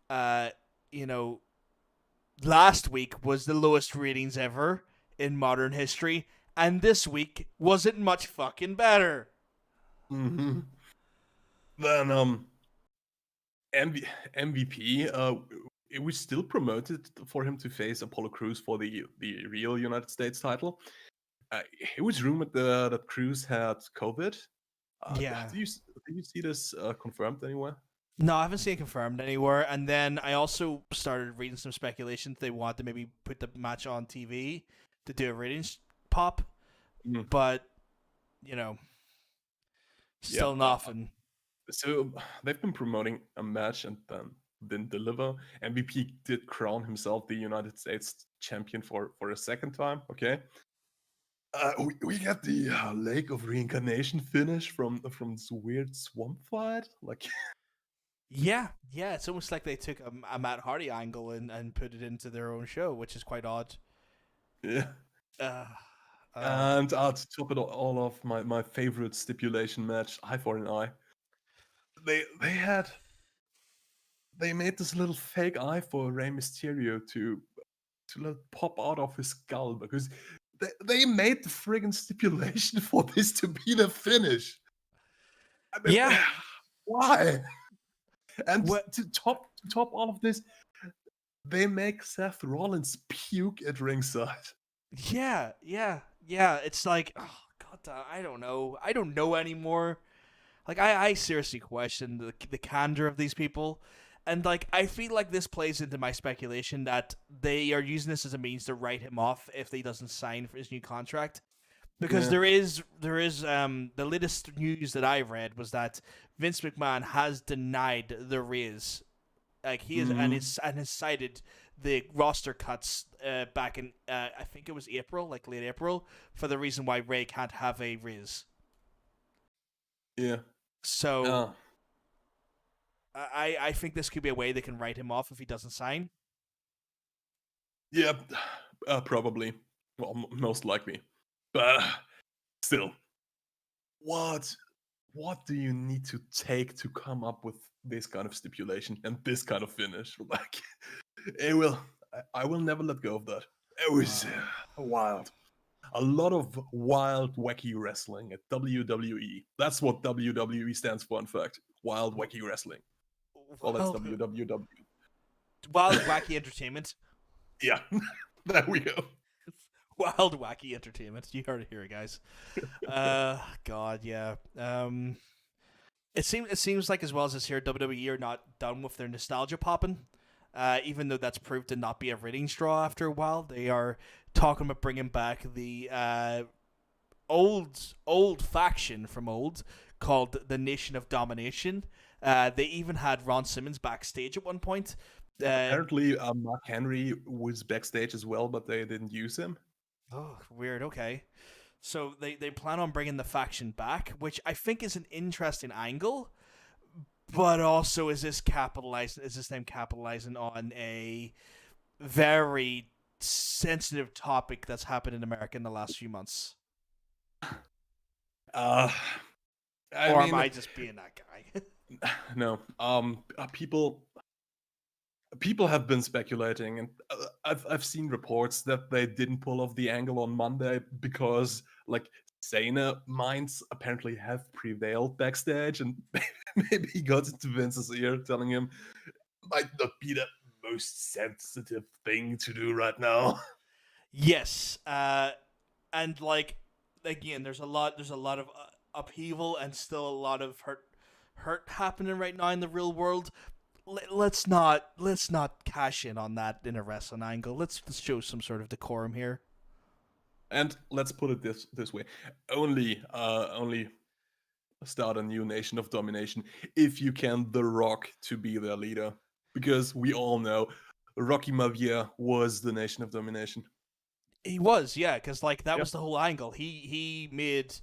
uh, you know last week was the lowest ratings ever in modern history, and this week wasn't much fucking better. Mm-hmm. Then MVP, it was still promoted for him to face Apollo Crews for the real United States title. It was rumored that Crews had COVID. Yeah. Do you see this confirmed anywhere? No, I haven't seen it confirmed anywhere. And then I also started reading some speculation they want to maybe put the match on TV to do a ratings pop. But, still nothing. So they've been promoting a match and then didn't deliver. MVP did crown himself the United States champion for a second time. Okay. We got the Lake of Reincarnation finish from this weird swamp fight. Like, yeah, it's almost like they took a Matt Hardy angle and put it into their own show, which is quite odd. Yeah. And to top it all off, my favorite stipulation match, eye for an eye. They made this little fake eye for Rey Mysterio to let pop out of his skull because they made the friggin' stipulation for this to be the finish. I mean, yeah. Why? And to top all of this, they make Seth Rollins puke at ringside. Yeah. It's like, oh god, I don't know. I don't know anymore. Like, I seriously question the candor of these people. And, like, I feel like this plays into my speculation that they are using this as a means to write him off if he doesn't sign for his new contract. Because Yeah. there is the latest news that I read was that Vince McMahon has denied the raise. Like, he is, and has cited the roster cuts back in, I think it was April, like late April, for the reason why Ray can't have a raise. Yeah. So I think this could be a way they can write him off if he doesn't sign. Yeah, probably. Well, most likely. But still, what do you need to take to come up with this kind of stipulation and this kind of finish? Like, I will never let go of that. It was wild. A lot of wild, wacky wrestling at WWE. That's what WWE stands for, in fact. Wild, wacky wrestling. Well, that's WWW. Wild Wacky Entertainment. Yeah, there we go. Wild Wacky Entertainment. You heard it here, guys. God, yeah. It seems like, as well as this here, WWE are not done with their nostalgia popping. Even though that's proved to not be a ratings draw after a while, they are talking about bringing back the old faction from old called the Nation of Domination. They even had Ron Simmons backstage at one point. Apparently, Mark Henry was backstage as well, but they didn't use him. Oh, weird. Okay. So they plan on bringing the faction back, which I think is an interesting angle. But also, is this name capitalizing on a very sensitive topic that's happened in America in the last few months? Or am I just being that guy? No. People have been speculating, and I've seen reports that they didn't pull off the angle on Monday because, like, saner minds apparently have prevailed backstage, and maybe he got into Vince's ear telling him might not be the most sensitive thing to do right now. Yes, and like, again, there's a lot of upheaval and still a lot of hurt happening right now in the real world. Let's not cash in on that in a wrestling angle. Let's show some sort of decorum here. And let's put it this way: only start a new Nation of Domination if you can The Rock to be their leader, because we all know Rocky Maivia was the Nation of Domination. He was, yeah, because like that was the whole angle. He made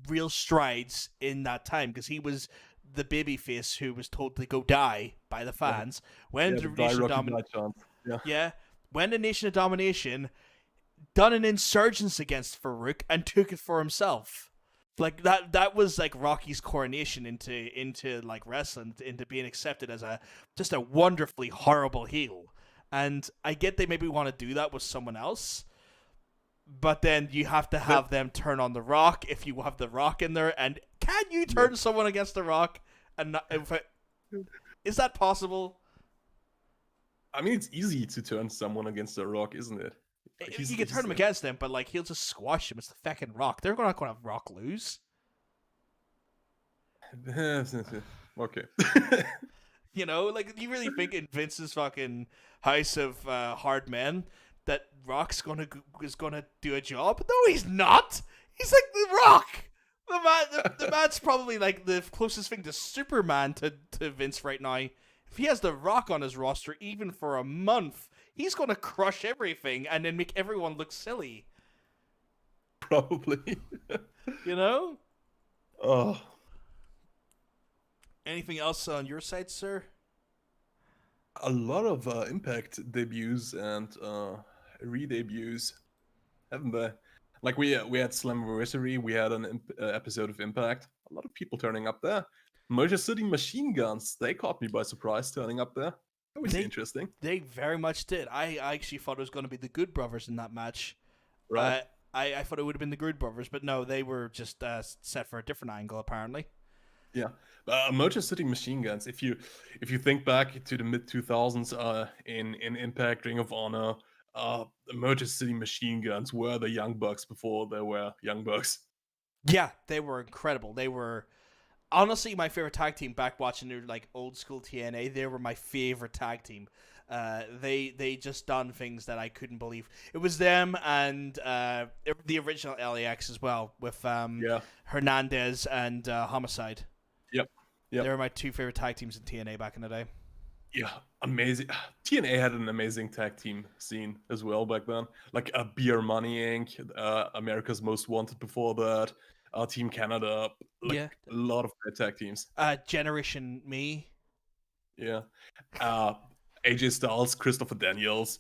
real strides in that time because he was the babyface who was told to go die by the fans when the Nation of Domination. Yeah, when the Nation of Domination done an insurgence against Farouk and took it for himself. Like that was like Rocky's coronation into like wrestling, into being accepted as just a wonderfully horrible heel. And I get they maybe want to do that with someone else, but then you have to have them turn on The Rock if you have The Rock in there. And can you turn someone against The Rock? And not, is that possible? I mean, it's easy to turn someone against The Rock, isn't it? You can turn him against them, but like he'll just squash him. It's the fucking Rock. They're not going to have Rock lose. Okay. You know, like, do you really think in Vince's fucking house of hard men that Rock's is gonna do a job? No, he's not. He's like the Rock. The man's probably like the closest thing to Superman to Vince right now. If he has the Rock on his roster even for a month, he's gonna crush everything and then make everyone look silly. Probably. You know? Oh. Anything else on your side, sir? A lot of Impact debuts and re-debuts, haven't they? Like we had Slammiversary, we had an episode of Impact. A lot of people turning up there. Motor City Machine Guns, they caught me by surprise turning up there. That was interesting. They very much did. I actually thought it was going to be the Good Brothers in that match. Right. I thought it would have been the Good Brothers, but no, they were just set for a different angle, apparently. Yeah. Motor City Machine Guns. If you think back to the mid 2000s, in Impact, Ring of Honor, the Motor City Machine Guns were the Young Bucks before they were Young Bucks. Yeah, they were incredible. They were honestly my favorite tag team. Back watching their like old school TNA, they were my favorite tag team. They just done things that I couldn't believe. It was them and the original LAX as well with Yeah. Hernandez and Homicide. Yep. They Yep. were my two favorite tag teams in TNA back in the day. Yeah. Amazing. TNA had an amazing tag team scene as well back then. Like Beer Money Inc., America's Most Wanted before that, Team Canada, like Yeah. a lot of great tag teams. Generation Me. Yeah. Uh, AJ Styles, Christopher Daniels.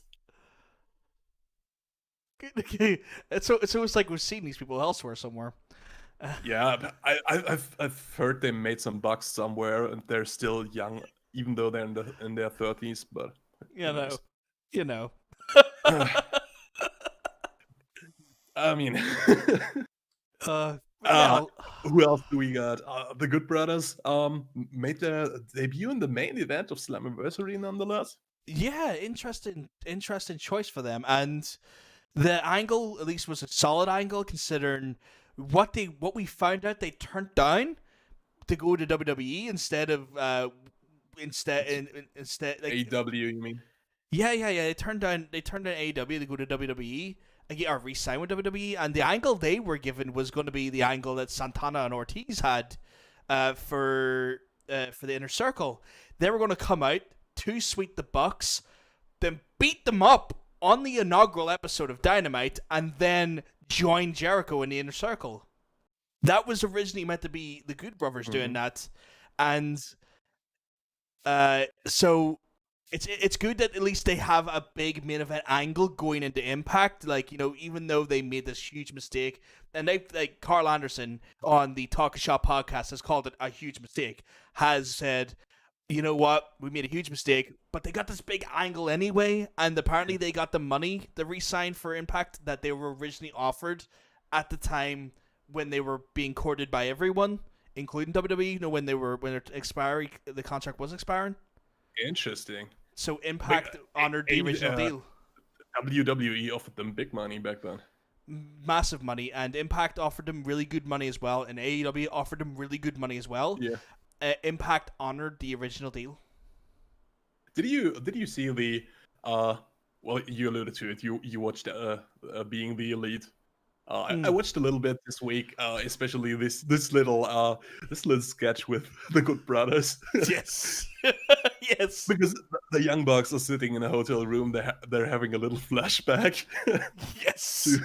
It's always like we've seen these people elsewhere somewhere. Yeah, but I've heard they made some bucks somewhere, and they're still young, even though they're in their 30s. But You who know. knows? You know. I mean, uh, uh, yeah, who else do we got? The Good Brothers made their debut in the main event of Slammiversary, nonetheless. yeah, interesting choice for them. And the angle at least was a solid angle considering what we found out they turned down to go to WWE instead of instead like AEW, you mean? yeah. They turned down AEW to go to WWE. Or re-sign with WWE, and the angle they were given was going to be the angle that Santana and Ortiz had for the Inner Circle. They were going to come out to sweep the Bucks, then beat them up on the inaugural episode of Dynamite, and then join Jericho in the Inner Circle. That was originally meant to be the Good Brothers doing that, and so it's good that at least they have a big main event angle going into Impact. Like, even though they made this huge mistake, and they like Carl Anderson on the Talk Shop podcast has called it a huge mistake, has said, you know what, we made a huge mistake, but they got this big angle anyway, and apparently they got the money, the re-sign for Impact that they were originally offered at the time when they were being courted by everyone, including WWE. When the contract was expiring. Interesting. So Impact honored the original deal. WWE offered them big money back then. Massive money, and Impact offered them really good money as well, and AEW offered them really good money as well. Yeah. Impact honored the original deal. Did you see the well, you alluded to it. You watched Being the Elite. I watched a little bit this week, especially this little sketch with the Good Brothers. Yes. Yes. Because the Young Bucks are sitting in a hotel room. They're having a little flashback. Yes.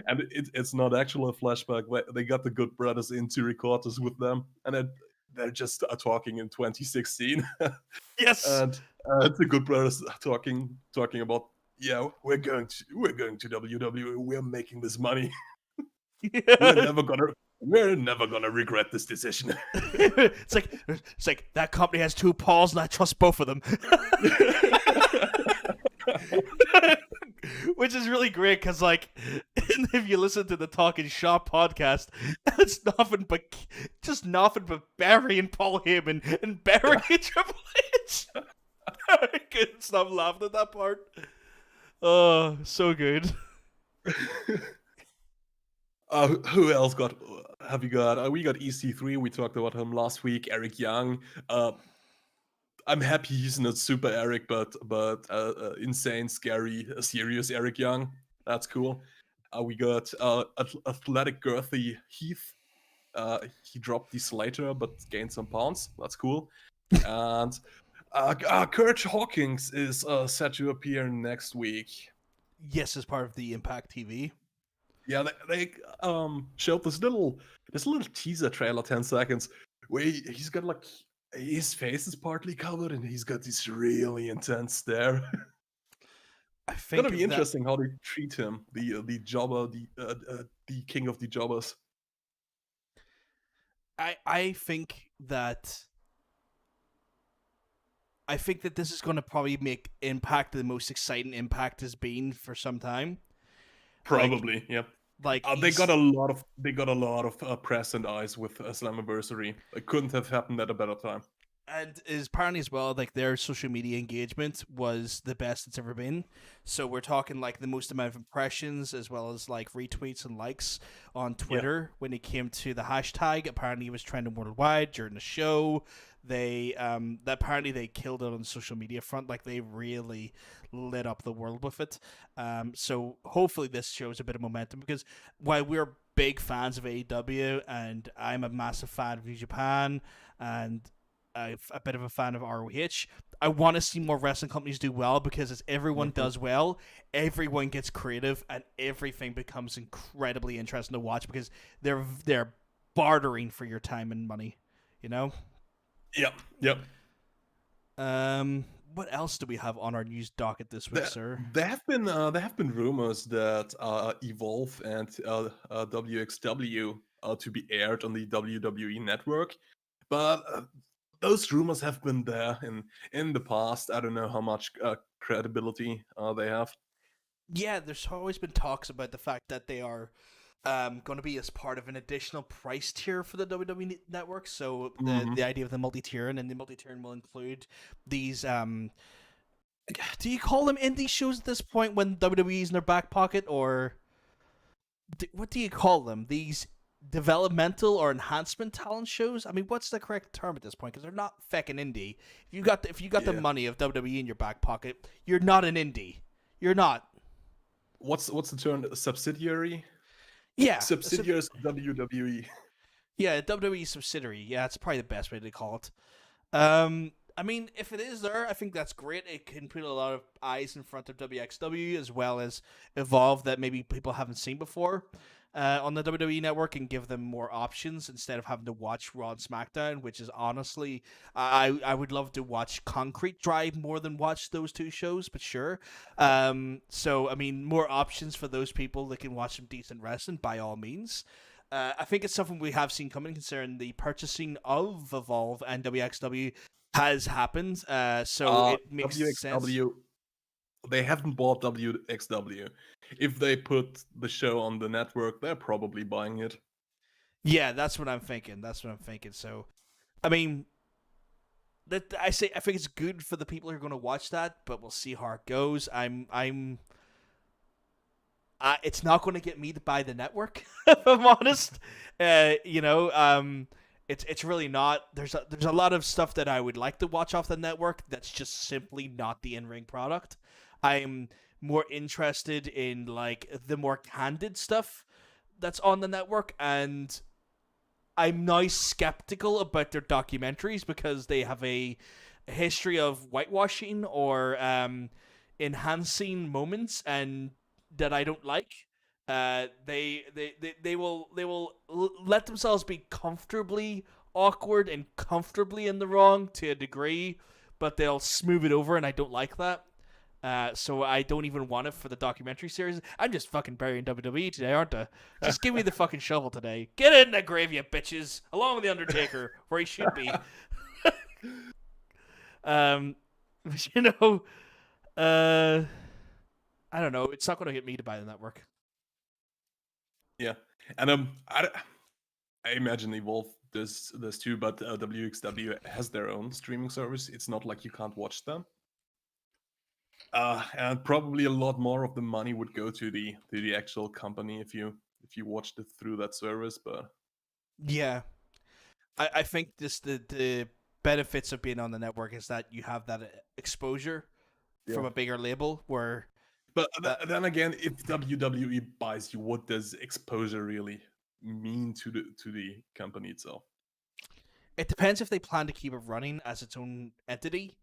And it's not actually a flashback. They got the Good Brothers in to record this with them, and they're just talking in 2016. Yes. And the Good Brothers are talking about, yeah, we're going to WWE. We're making this money. We're never gonna regret this decision. It's like that company has two paws, and I trust both of them. Which is really great because, like, if you listen to the Talking Shop podcast, it's nothing but Barry and Paul Heyman and Barry and Triple H. I couldn't stop laughing at that part. Oh, so good. Who else have you got? We got EC3. We talked about him last week. Eric Young. I'm happy he's not super Eric, but insane, scary, serious Eric Young. That's cool. We got athletic, girthy Heath. He dropped the Slater, but gained some pounds. That's cool. And Kurt Hawkins is set to appear next week. Yes, as part of the Impact TV. Yeah, they showed this little teaser trailer, 10 seconds, where he's got like his face is partly covered and he's got this really intense stare. I It's think gonna be interesting how they treat him, the jobber, the king of the jobbers. I think that this is going to probably make Impact the most exciting Impact has been for some time. Probably, yep. Like They got a lot of press and eyes with Slammiversary. It couldn't have happened at a better time. and is apparently as well, like their social media engagement was the best it's ever been. So we're talking like the most amount of impressions as well as like retweets and likes on Yeah. Twitter when it came to the hashtag. Apparently it was trending worldwide during the show. They apparently they killed it on the social media front. Like they really lit up the world with it. So hopefully this shows a bit of momentum, because while we're big fans of AEW and I'm a massive fan of New Japan and a bit of a fan of ROH. I want to see more wrestling companies do well, because as everyone does well, everyone gets creative and everything becomes incredibly interesting to watch, because they're bartering for your time and money, you know? Yep. What else do we have on our news docket this week, sir? There have been rumors that Evolve and WXW are to be aired on the WWE network, but those rumors have been there in the past. I don't know how much credibility they have. Yeah, there's always been talks about the fact that they are going to be as part of an additional price tier for the WWE network. So the idea of the multi-tiering, and the multi-tiering will include these do you call them indie shows at this point when WWE's in their back pocket, or what do you call them? These developmental or enhancement talent shows? I mean, what's the correct term at this point? Because they're not feckin' indie. If you got the money of WWE in your back pocket, you're not an indie. You're not. What's the term? Subsidiary? Yeah, Subsidiaries of WWE. Yeah, WWE subsidiary. Yeah, it's probably the best way to call it. I mean, if it is there, I think that's great. It can put a lot of eyes in front of WXW, as well as Evolve, that maybe people haven't seen before on the WWE network, and give them more options instead of having to watch Raw and SmackDown, which is honestly, I would love to watch Concrete Drive more than watch those two shows, but sure. So, I mean, more options for those people that can watch some decent wrestling, by all means. I think it's something we have seen coming, considering the purchasing of Evolve and WXW has happened. So it makes sense. They haven't bought WXW. If they put the show on the network, they're probably buying it. Yeah, that's what I'm thinking. So, I mean, I think it's good for the people who are going to watch that, but we'll see how it goes. It's not going to get me to buy the network, if I'm honest. It's really not. There's a lot of stuff that I would like to watch off the network that's just simply not the in-ring product. I'm more interested in like the more candid stuff that's on the network, and I'm now skeptical about their documentaries, because they have a history of whitewashing or enhancing moments, and that I don't like. They will let themselves be comfortably awkward and comfortably in the wrong to a degree, but they'll smooth it over, and I don't like that. So I don't even want it for the documentary series. I'm just fucking burying WWE today, aren't I? Just give me the fucking shovel today. Get in the grave, you bitches, along with the Undertaker, where he should be. You know, I don't know. It's not going to get me to buy the network. Yeah, and I imagine Evolve does too, but WXW has their own streaming service. It's not like you can't watch them. And probably a lot more of the money would go to the actual company if you watched it through that service. But yeah, I think the benefits of being on the network is that you have that exposure from a bigger label. Where, but then again, if WWE buys you, what does exposure really mean to the company itself? it depends if they plan to keep it running as its own entity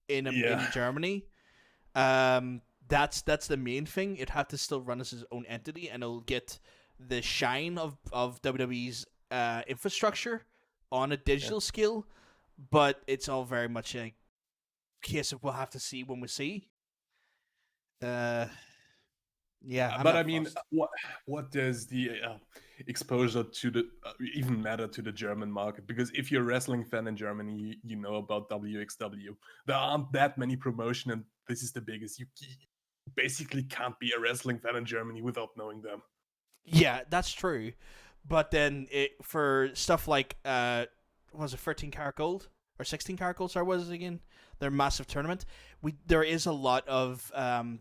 in Germany. That's the main thing. It'd have to still run as its own entity, and it'll get the shine of WWE's infrastructure on a digital scale, but it's all very much a case of we'll have to see when we see. Yeah, but I mean, what does the exposure to the even matter to the German market? Because if you're a wrestling fan in Germany, you know about WXW. There aren't that many promotion, and this is the biggest. You basically can't be a wrestling fan in Germany without knowing them. Yeah, that's true. But then for stuff like was it 13 karat gold or 16 karat gold? Sorry, what was it again? Their massive tournament. There is a lot of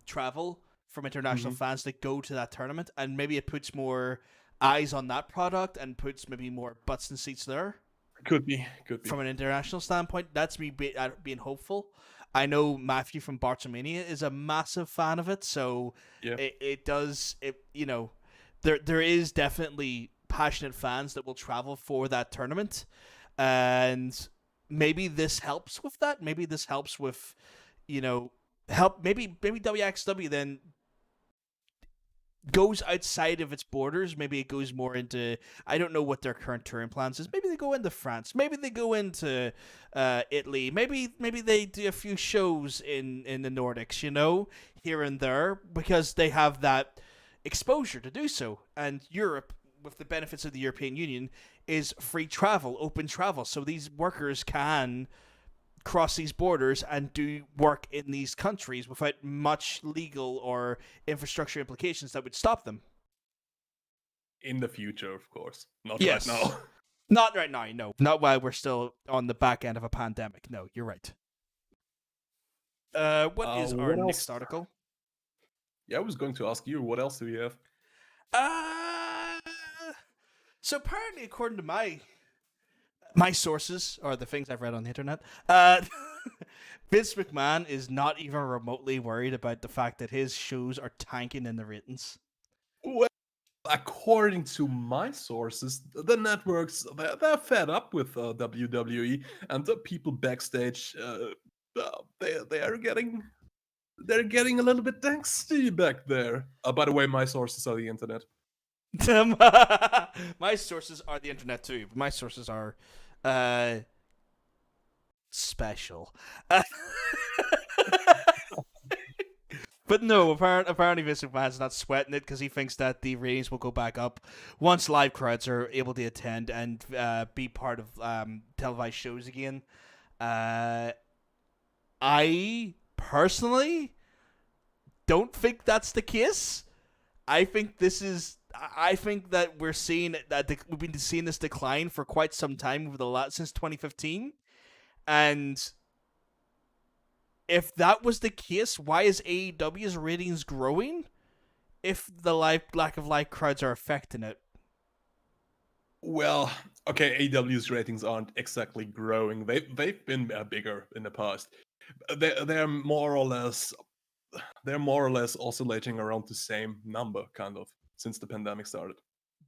travel from international Hmm. fans that go to that tournament, and maybe it puts more eyes on that product and puts maybe more butts and seats there Could be, could be. from an international standpoint. That's me being hopeful. I know Matthew from Bartomania is a massive fan of it, so Yeah. it does it. There is definitely passionate fans that will travel for that tournament, and maybe this helps with that. Maybe this helps with, help. Maybe WXW then goes outside of its borders. Maybe it goes more into, I don't know what their current touring plans is. Maybe they go into France. Maybe they go into Italy. Maybe they do a few shows in the Nordics, here and there, because they have that exposure to do so. And Europe, with the benefits of the European Union, is free travel, open travel. So these workers can cross these borders and do work in these countries without much legal or infrastructure implications that would stop them. In the future, of course. Not Yes. right now. Not right now, no. Not while we're still on the back end of a pandemic. No, you're right. What is our what else? next article? Yeah, I was going to ask you, what else do you have? Uh, so apparently, according to my sources, or the things I've read on the internet, Vince McMahon is not even remotely worried about the fact that his shows are tanking in the ratings. Well, according to my sources, the networks, they're fed up with WWE, and the people backstage, they're getting a little bit angsty back there. By the way, my sources are the internet. My sources are the internet too. My sources are special. But no, apparently Vince McMahon's not sweating it because he thinks that the ratings will go back up once live crowds are able to attend and be part of televised shows again. I personally don't think that's the case. I think that we're seeing that we've been seeing this decline for quite some time since 2015, and if that was the case, why is AEW's ratings growing? If the lack of live crowds are affecting it, Well, okay, AEW's ratings aren't exactly growing. They've been bigger in the past. They're more or less oscillating around the same number, kind of, since the pandemic started.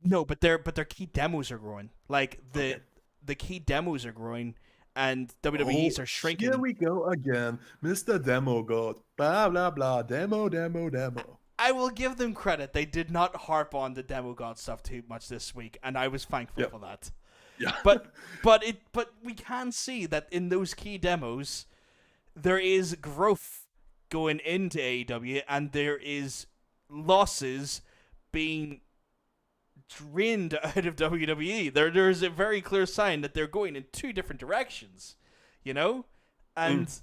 no, but their key demos are growing. Like Okay. the key demos are growing, and WWE's are shrinking. Here we go again, Mr. Demo God. Blah blah blah. Demo, demo, demo. I will give them credit. They did not harp on the demo god stuff too much this week, and I was thankful Yep. for that. Yeah. But we can see that in those key demos, there is growth going into AEW, and there is losses being drained out of WWE. There's a very clear sign that they're going in two different directions, and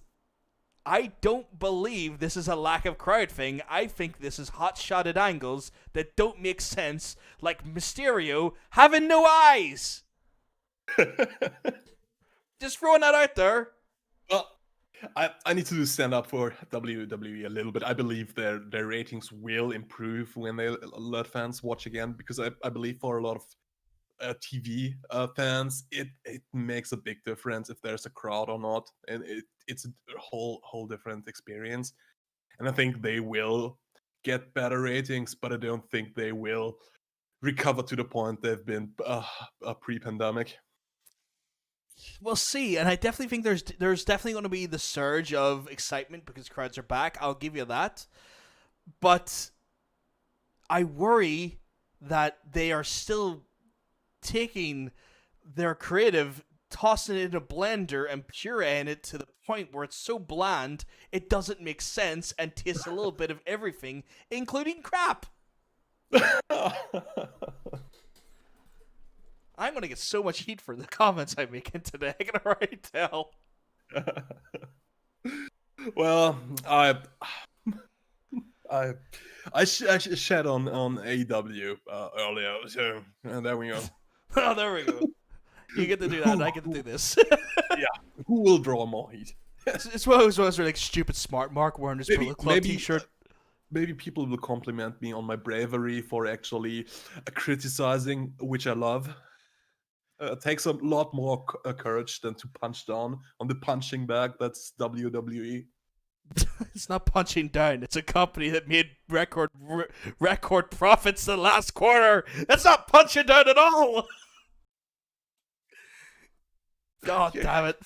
I don't believe this is a lack of crowd thing. I think this is hot-shotted angles that don't make sense, like Mysterio having no eyes. Just throwing that out there. Well, I need to stand up for WWE a little bit. I believe their ratings will improve when they let fans watch again, because I believe for a lot of TV fans, it makes a big difference if there's a crowd or not, and it's a whole different experience. And I think they will get better ratings, but I don't think they will recover to the point they've been pre-pandemic. We'll see, and I definitely think there's definitely going to be the surge of excitement because crowds are back. I'll give you that, but I worry that they are still taking their creative, tossing it in a blender and pureeing it to the point where it's so bland it doesn't make sense and tastes a little bit of everything, including crap. I'm gonna get so much heat for the comments I'm making today. I can already tell. Well, I I shed on AEW earlier, so there we go. Oh, there we go. You get to do that. Who, I get to do this. yeah, who will draw more heat? It's one of those like stupid smart Mark wearing his Bullet Club T-shirt. Maybe people will compliment me on my bravery for actually criticizing, which I love. It takes a lot more courage than to punch down on the punching bag. That's WWE. It's not punching down. It's a company that made record profits the last quarter. That's not punching down at all. God damn it!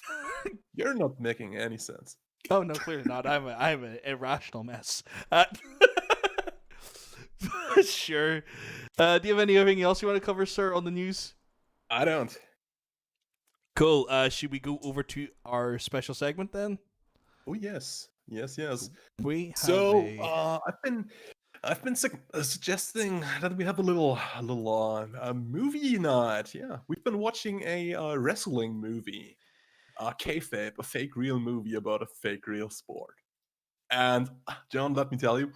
You're not making any sense. Oh no, clearly not. I'm an irrational mess. Sure. Do you have anything else you want to cover, sir, on the news? I don't. Cool. Should we go over to our special segment then? Oh yes. We have I've been suggesting that we have a little movie night. Yeah, we've been watching a wrestling movie, Kayfabe, a fake real movie about a fake real sport. And John, let me tell you,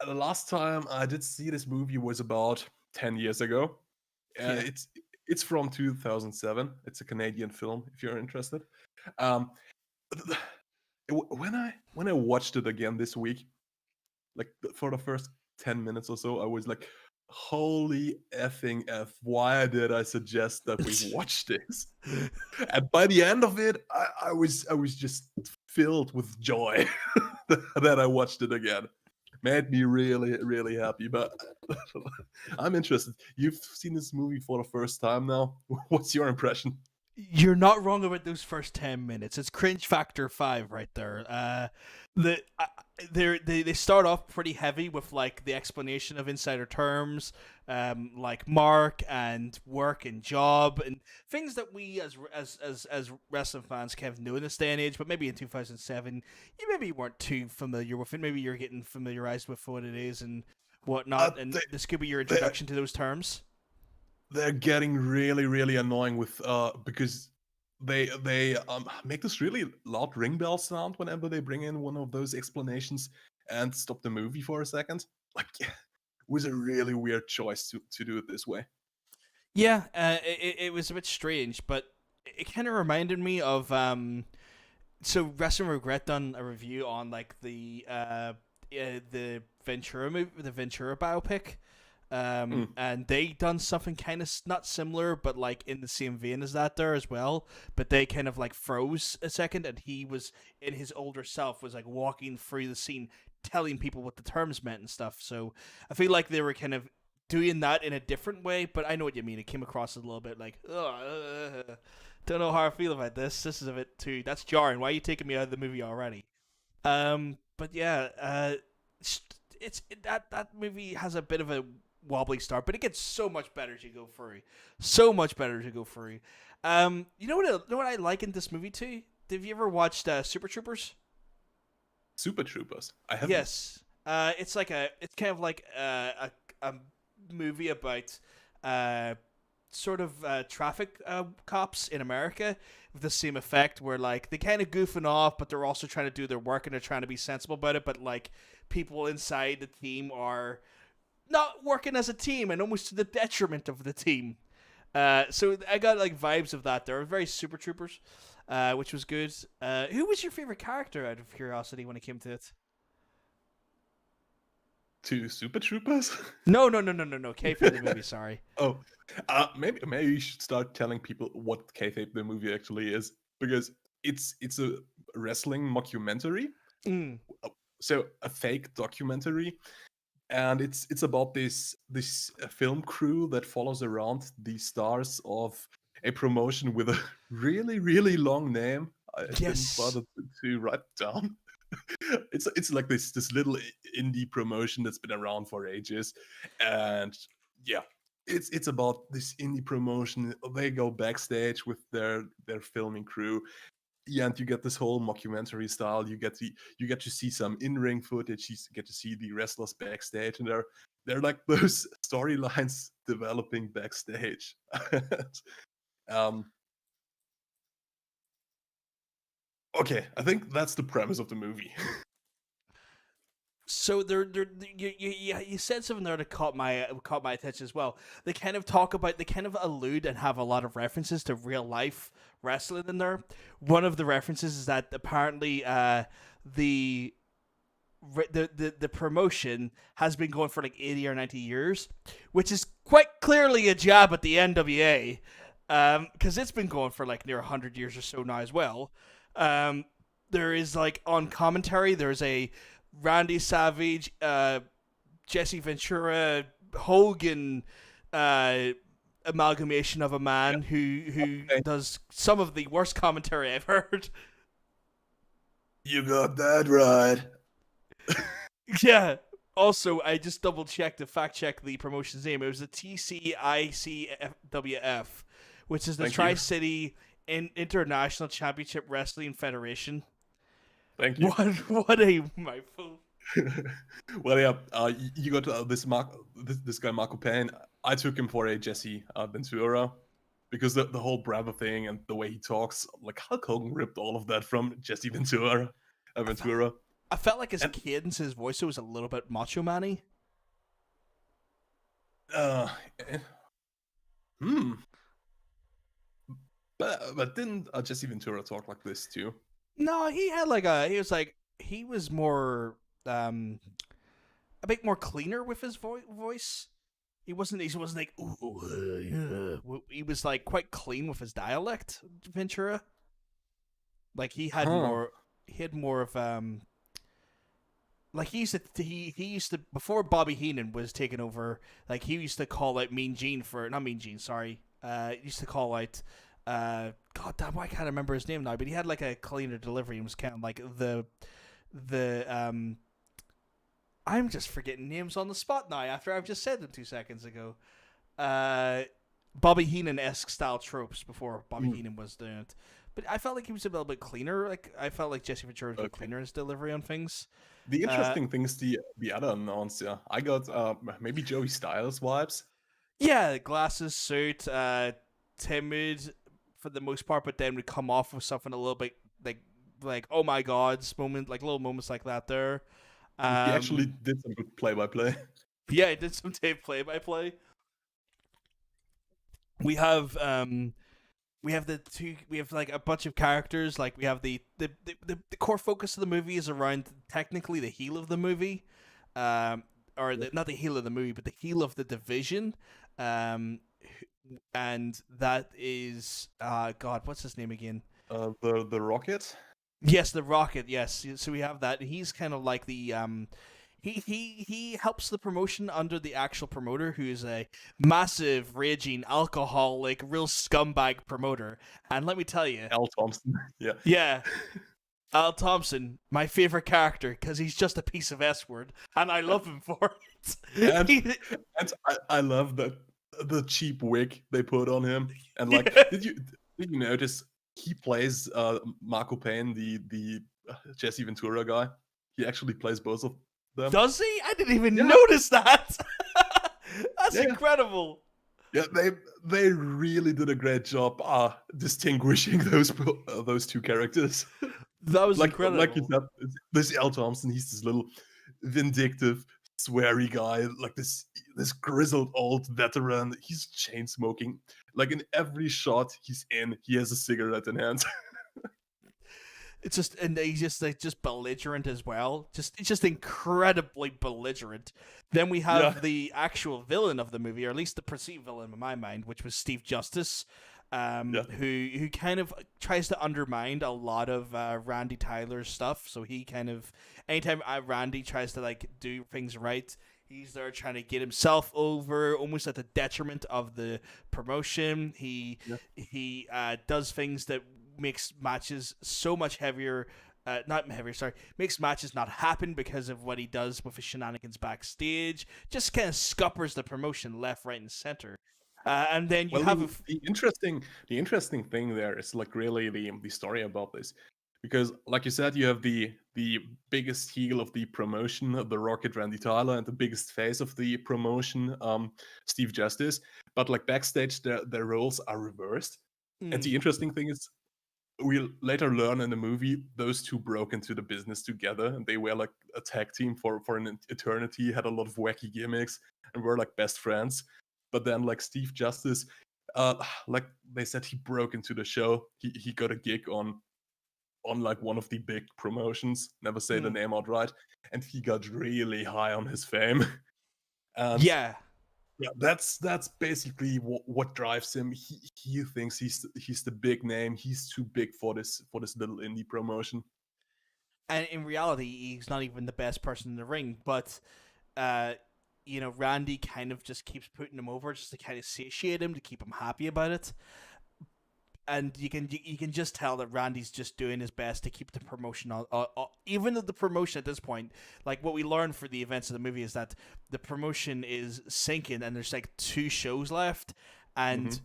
the last time I did see this movie was about 10 years ago. Yeah. It's from 2007. It's a Canadian film, if you're interested. Um, when I watched it again this week, like for the first 10 minutes or so, I was like, holy effing F, why did I suggest that we watch this? And by the end of it, I was just filled with joy that I watched it again. Made me really, really happy. But I'm interested. You've seen this movie for the first time now. What's your impression? You're not wrong about those first 10 minutes. It's cringe factor 5 right there. They start off pretty heavy with like the explanation of insider terms, like mark and work and job and things that we as wrestling fans kind of know in this day and age. But maybe in 2007, you maybe weren't too familiar with it. Maybe you're getting familiarized with what it is and whatnot. And this could be your introduction to those terms. They're getting really, really annoying with because they make this really loud ring bell sound whenever they bring in one of those explanations and stop the movie for a second. Like, it was a really weird choice to do it this way. Yeah, it was a bit strange, but it kind of reminded me of so Wrestling Regret done a review on like the Ventura movie, the Ventura biopic. And they done something kind of not similar, but like in the same vein as that there as well. But they kind of like froze a second, and he was in his older self was like walking through the scene, telling people what the terms meant and stuff. So I feel like they were kind of doing that in a different way. But I know what you mean. It came across a little bit like, don't know how I feel about this. This is a bit too. That's jarring. Why are you taking me out of the movie already? But yeah, it's that movie has a bit of a wobbly start, but it gets so much better as you go through. So much better as you go through. You know what I like in this movie too? Have you ever watched Super Troopers? Super Troopers. I haven't. Yes. It's kind of like a movie about sort of traffic cops in America with the same effect where like they kind of goofing off, but they're also trying to do their work and they're trying to be sensible about it. But like people inside the team are not working as a team and almost to the detriment of the team. So I got like vibes of that there. Very Super Troopers, which was good. Who was your favorite character out of curiosity when it came to it? To Super Troopers? No. Kayfabe the movie, sorry. Oh, maybe you should start telling people what Kayfabe the movie actually is, because it's a wrestling mockumentary. So a fake documentary. And it's about this film crew that follows around the stars of a promotion with a really, really long name. I didn't bother to write it down. It's like this little indie promotion that's been around for ages, and yeah, it's about this indie promotion. They go backstage with their filming crew. Yeah, and you get this whole mockumentary style. You get to see some in-ring footage. You get to see the wrestlers backstage, and they're like those storylines developing backstage. Okay, I think that's the premise of the movie. So you said something there that caught my attention as well. They kind of talk about, they kind of allude and have a lot of references to real life wrestling in there. One of the references is that apparently the the promotion has been going for like 80 or 90 years, which is quite clearly a jab at the NWA, because it's been going for like near 100 years or so now as well. There is like on commentary, there's a Randy Savage, Jesse Ventura, Hogan amalgamation of a man who Okay. does some of the worst commentary I've heard. You got that right. Yeah. Also, I just double checked to fact check the promotion's name. It was the TCICWF, which is the Thank you. Tri City International Championship Wrestling Federation. Thank you. What a mouthful. Well, yeah, you got this guy Marco Payne. I took him for a Jesse Ventura because the whole Bravo thing and the way he talks, like Hulk Hogan ripped all of that from Jesse Ventura. I felt like his And- cadence, his voice was a little bit macho man-y. Uh, eh, hmm. But didn't Jesse Ventura talk like this too? No, he was more a bit more cleaner with his voice. He wasn't like ooh, he was like quite clean with his dialect, Ventura. Like he had more of like he used to before Bobby Heenan was taken over, like he used to call out Mean Gene for not Mean Gene, sorry. He used to call out God damn, why can't I remember his name now? But he had like a cleaner delivery and was kind of like the I'm just forgetting names on the spot now after I've just said them 2 seconds ago. Bobby Heenan-esque style tropes before Bobby Heenan was doing it. But I felt like he was a little bit cleaner. Like I felt like Jesse Ventura was a bit cleaner in his delivery on things. The interesting thing is the other announcer. I got maybe Joey Styles vibes. Yeah, glasses, suit, timid for the most part, but then would come off with something a little bit like oh my god's moment, like little moments like that there. He actually did some good play-by-play. Yeah, he did some tape play-by-play. We have like a bunch of characters. Like we have the core focus of the movie is around technically the heel of the movie, not the heel of the movie, but the heel of the division, and that is God, what's his name again? The Rocket. Yes, the Rocket. Yes, so we have that. He's kind of like the he helps the promotion under the actual promoter, who is a massive, raging, alcoholic, real scumbag promoter. And let me tell you, Al Thompson. yeah, Al Thompson, my favorite character, because he's just a piece of S word, and I love him for it. And I love that the cheap wig they put on him. And like, did you notice he plays Marco Payne, the Jesse Ventura guy? He actually plays both of them. Does he? I didn't even notice that. That's incredible. Yeah, they really did a great job distinguishing those two characters. That was incredible. Like you said, this Al Thompson, he's this little vindictive, sweary guy, like this grizzled old veteran. He's chain smoking. Like in every shot he's in, he has a cigarette in hand. It's just, and he's just belligerent as well. Just incredibly belligerent. Then we have the actual villain of the movie, or at least the perceived villain in my mind, which was Steve Justice, who kind of tries to undermine a lot of Randy Tyler's stuff. So he kind of, anytime Randy tries to like do things right, he's there trying to get himself over, almost at the detriment of the promotion. He does things that makes matches so much heavier, makes matches not happen because of what he does with his shenanigans backstage. Just kind of scuppers the promotion left, right, and center. And then you have the interesting thing there is like really the story about this, because like you said, you have the biggest heel of the promotion, the Rocket Randy Tyler, and the biggest face of the promotion, Steve Justice. But like backstage, their roles are reversed. And the interesting thing is, we later learn in the movie those two broke into the business together, and they were like a tag team for an eternity, had a lot of wacky gimmicks, and were like best friends. But then like Steve Justice, like they said, he broke into the show. He got a gig on like one of the big promotions, never say the name outright, and he got really high on his fame. And Yeah. yeah, that's basically what drives him. He thinks he's the big name. He's too big for this little indie promotion. And in reality, he's not even the best person in the ring. But, Randy kind of just keeps putting him over just to kind of satiate him, to keep him happy about it. And you can just tell that Randy's just doing his best to keep the promotion on. Even though the promotion at this point, like what we learned for the events of the movie, is that the promotion is sinking and there's like 2 shows left. And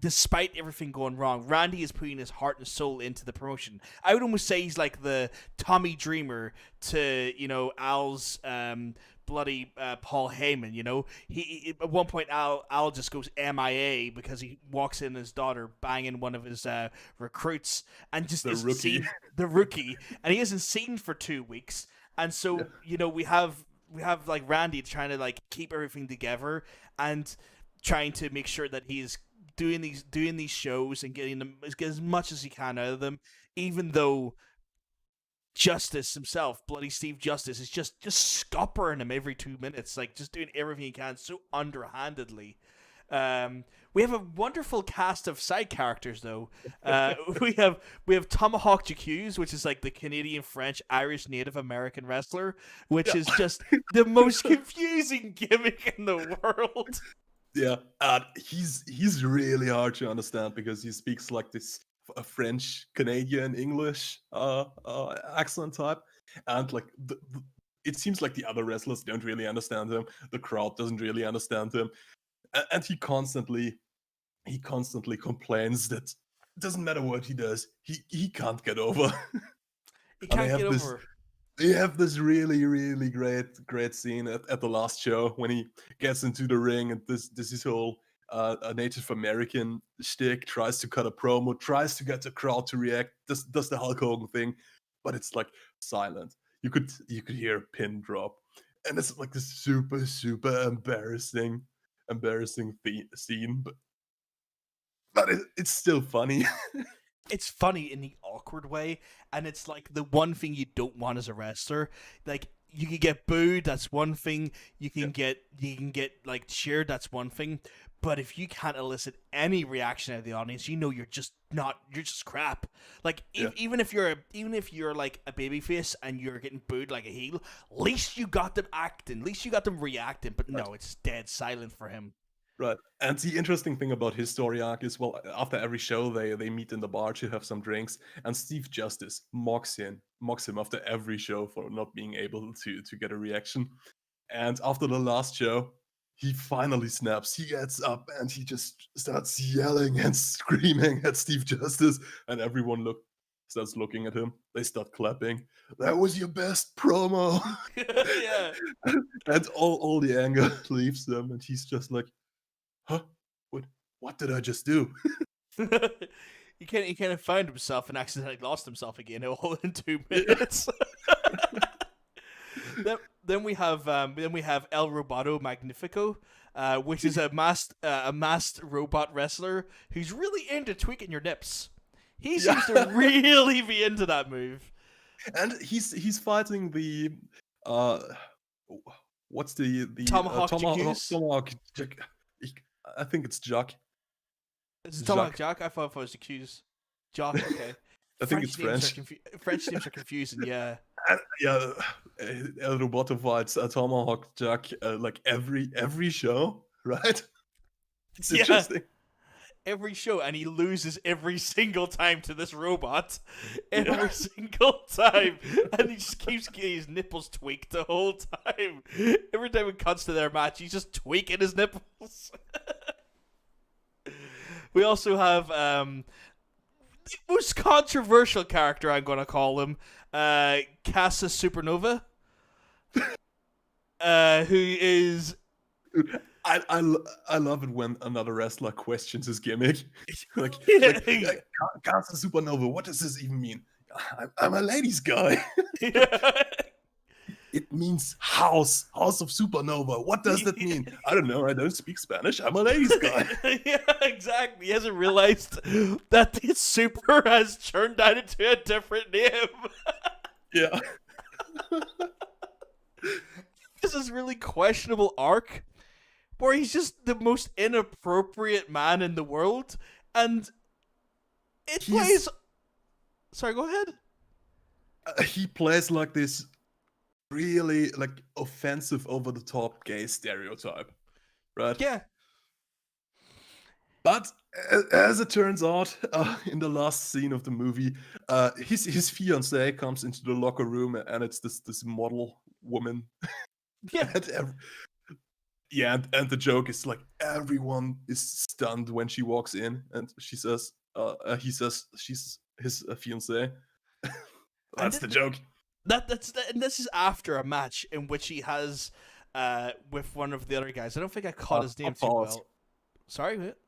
despite everything going wrong, Randy is putting his heart and soul into the promotion. I would almost say he's like the Tommy Dreamer to Al's bloody Paul Heyman. He at one point Al just goes MIA because he walks in his daughter banging one of his recruits and just isn't seen, the rookie, and he isn't seen for 2 weeks. And so we have like Randy trying to like keep everything together and trying to make sure that he's doing these shows and getting them as much as he can out of them, even though Justice himself, bloody Steve Justice, is just scoppering him every 2 minutes, like just doing everything he can so underhandedly. We have a wonderful cast of side characters, though. We have Tomahawk Jacques, which is like the Canadian, French, Irish, Native American wrestler, which is just the most confusing gimmick in the world. Yeah, he's really hard to understand because he speaks like this French, Canadian, English accent type, and like it seems like the other wrestlers don't really understand him. The crowd doesn't really understand him, and he constantly complains that it doesn't matter what he does, he can't get over. He can't get over. You have this really, really great scene at the last show when he gets into the ring and this is whole a Native American shtick, tries to cut a promo, tries to get the crowd to react, does the Hulk Hogan thing, but it's like silent. You could hear a pin drop, and it's like this super embarrassing scene, but it's still funny. It's funny in the awkward way, and it's like the one thing you don't want as a wrestler. Like, you can get booed, that's one thing. You can get like cheered, that's one thing. But if you can't elicit any reaction out of the audience, you're just crap. Like even if you're like a babyface and you're getting booed like a heel, at least you got them acting, at least you got them reacting. But no, it's dead silent for him. Right. And the interesting thing about his story arc is, well, after every show, they meet in the bar to have some drinks, and Steve Justice mocks him after every show for not being able to get a reaction. And after the last show, he finally snaps. He gets up and he just starts yelling and screaming at Steve Justice, and everyone starts looking at him. They start clapping. That was your best promo. Yeah. And all the anger leaves them, and he's just like, huh? What did I just do? He kind of found himself and accidentally lost himself again all in 2 minutes. Then we have El Roboto Magnifico, which is a masked robot wrestler who's really into tweaking your nips. He seems to really be into that move. And he's fighting the what's the Tomahawk Tomahawk. I think it's Jock. Is it Tomahawk Jock? I thought it was accused. Jock, okay. I think it's French. French names are confusing, yeah. Yeah, El Roboto fights Tomahawk Jock like every show, right? It's interesting. Every show, and he loses every single time to this robot. Every single time. And he just keeps getting his nipples tweaked the whole time. Every time it cuts to their match, he's just tweaking his nipples. We also have the most controversial character, I'm going to call him, Casa Supernova, who is... I love it when another wrestler questions his gimmick. like, Yeah. Casa Supernova, what does this even mean? I'm a ladies guy. Yeah. It means house of supernova. What does that mean? I don't know. I don't speak Spanish. I'm a ladies guy. Yeah, exactly. He hasn't realized that the super has turned out into a different name. Yeah. This is really questionable arc where he's just the most inappropriate man in the world, and it plays. Sorry, go ahead. He plays like this really like offensive, over the top gay stereotype, right? Yeah. But as it turns out, in the last scene of the movie, his fiance comes into the locker room, and it's this model woman. Yeah. And the joke is like everyone is stunned when she walks in, and he says she's his fiance. That's the joke. And this is after a match in which he has with one of the other guys. I don't think I caught his name too well. Sorry, what?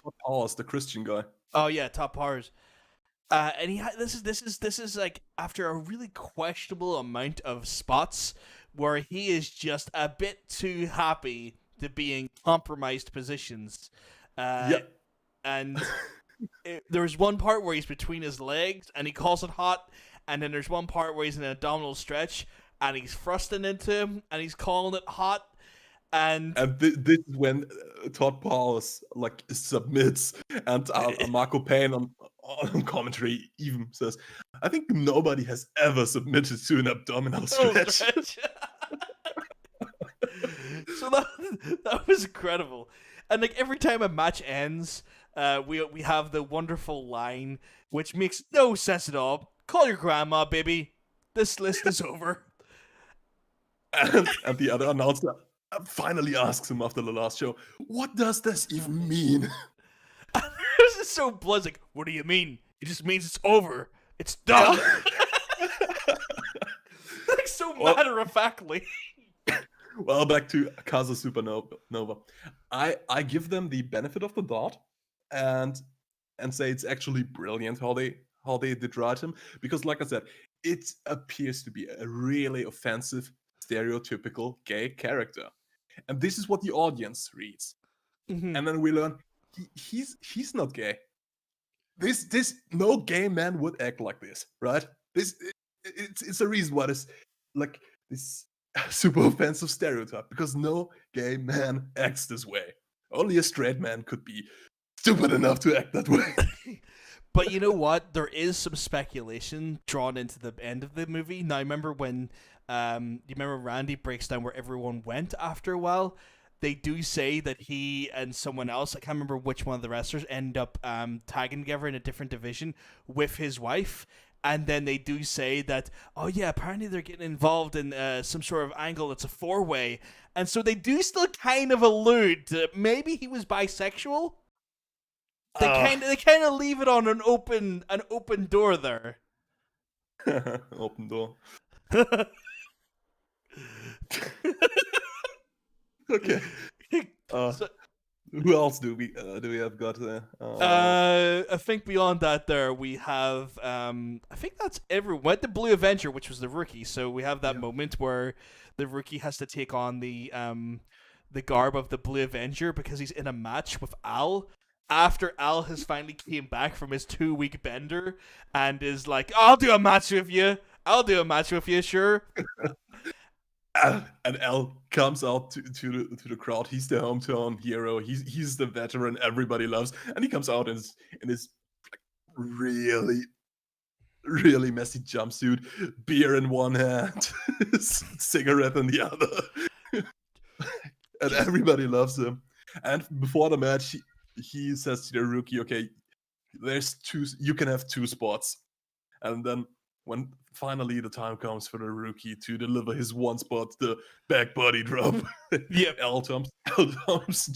Top Powers, the Christian guy. Oh yeah, Top Powers. And this is like after a really questionable amount of spots where he is just a bit too happy to be in compromised positions. And there's one part where he's between his legs and he calls it hot, and then there's one part where he's in an abdominal stretch and he's thrusting into him and he's calling it hot. And this is when Todd Powers like submits, and Marco Payne on commentary even says, "I think nobody has ever submitted to an abdominal stretch." So that was incredible, and like every time a match ends, we have the wonderful line which makes no sense at all. Call your grandma, baby. This list is over. And the other announcer finally asks him after the last show, "What does this even mean?" This is so blunt. Like, what do you mean? It just means it's over. It's done. Like so matter of factly. Well, back to Casa Supernova. I give them the benefit of the doubt, and say it's actually brilliant how they did write him, because like I said, it appears to be a really offensive, stereotypical gay character. And this is what the audience reads. Mm-hmm. And then we learn he's not gay. This no gay man would act like this, right? It's a reason why this like this super offensive stereotype, because no gay man acts this way. Only a straight man could be stupid enough to act that way. But you know what? There is some speculation drawn into the end of the movie. Now, remember when you remember Randy breaks down where everyone went after a while? They do say that he and someone else, I can't remember which one of the wrestlers, end up tagging together in a different division with his wife. And then they do say that, oh yeah, apparently they're getting involved in some sort of angle that's a four-way. And so they do still kind of allude to maybe he was bisexual. They kind of leave it on an open door there. Open door. Okay. Who else do we have got there? I think beyond that, there we have. I think that's everyone. The Blue Avenger, which was the rookie. So we have that moment where the rookie has to take on the garb of the Blue Avenger because he's in a match with Al. After Al has finally came back from his 2-week bender and is like, I'll do a match with you, sure. And Al comes out to the crowd. He's the hometown hero. He's the veteran everybody loves, and he comes out in his really, really messy jumpsuit, beer in one hand, cigarette in the other, and everybody loves him. And before the match, he says to the rookie, "Okay, you can have 2 spots," and then when finally the time comes for the rookie to deliver his 1 spot, the back body drop. L Thompson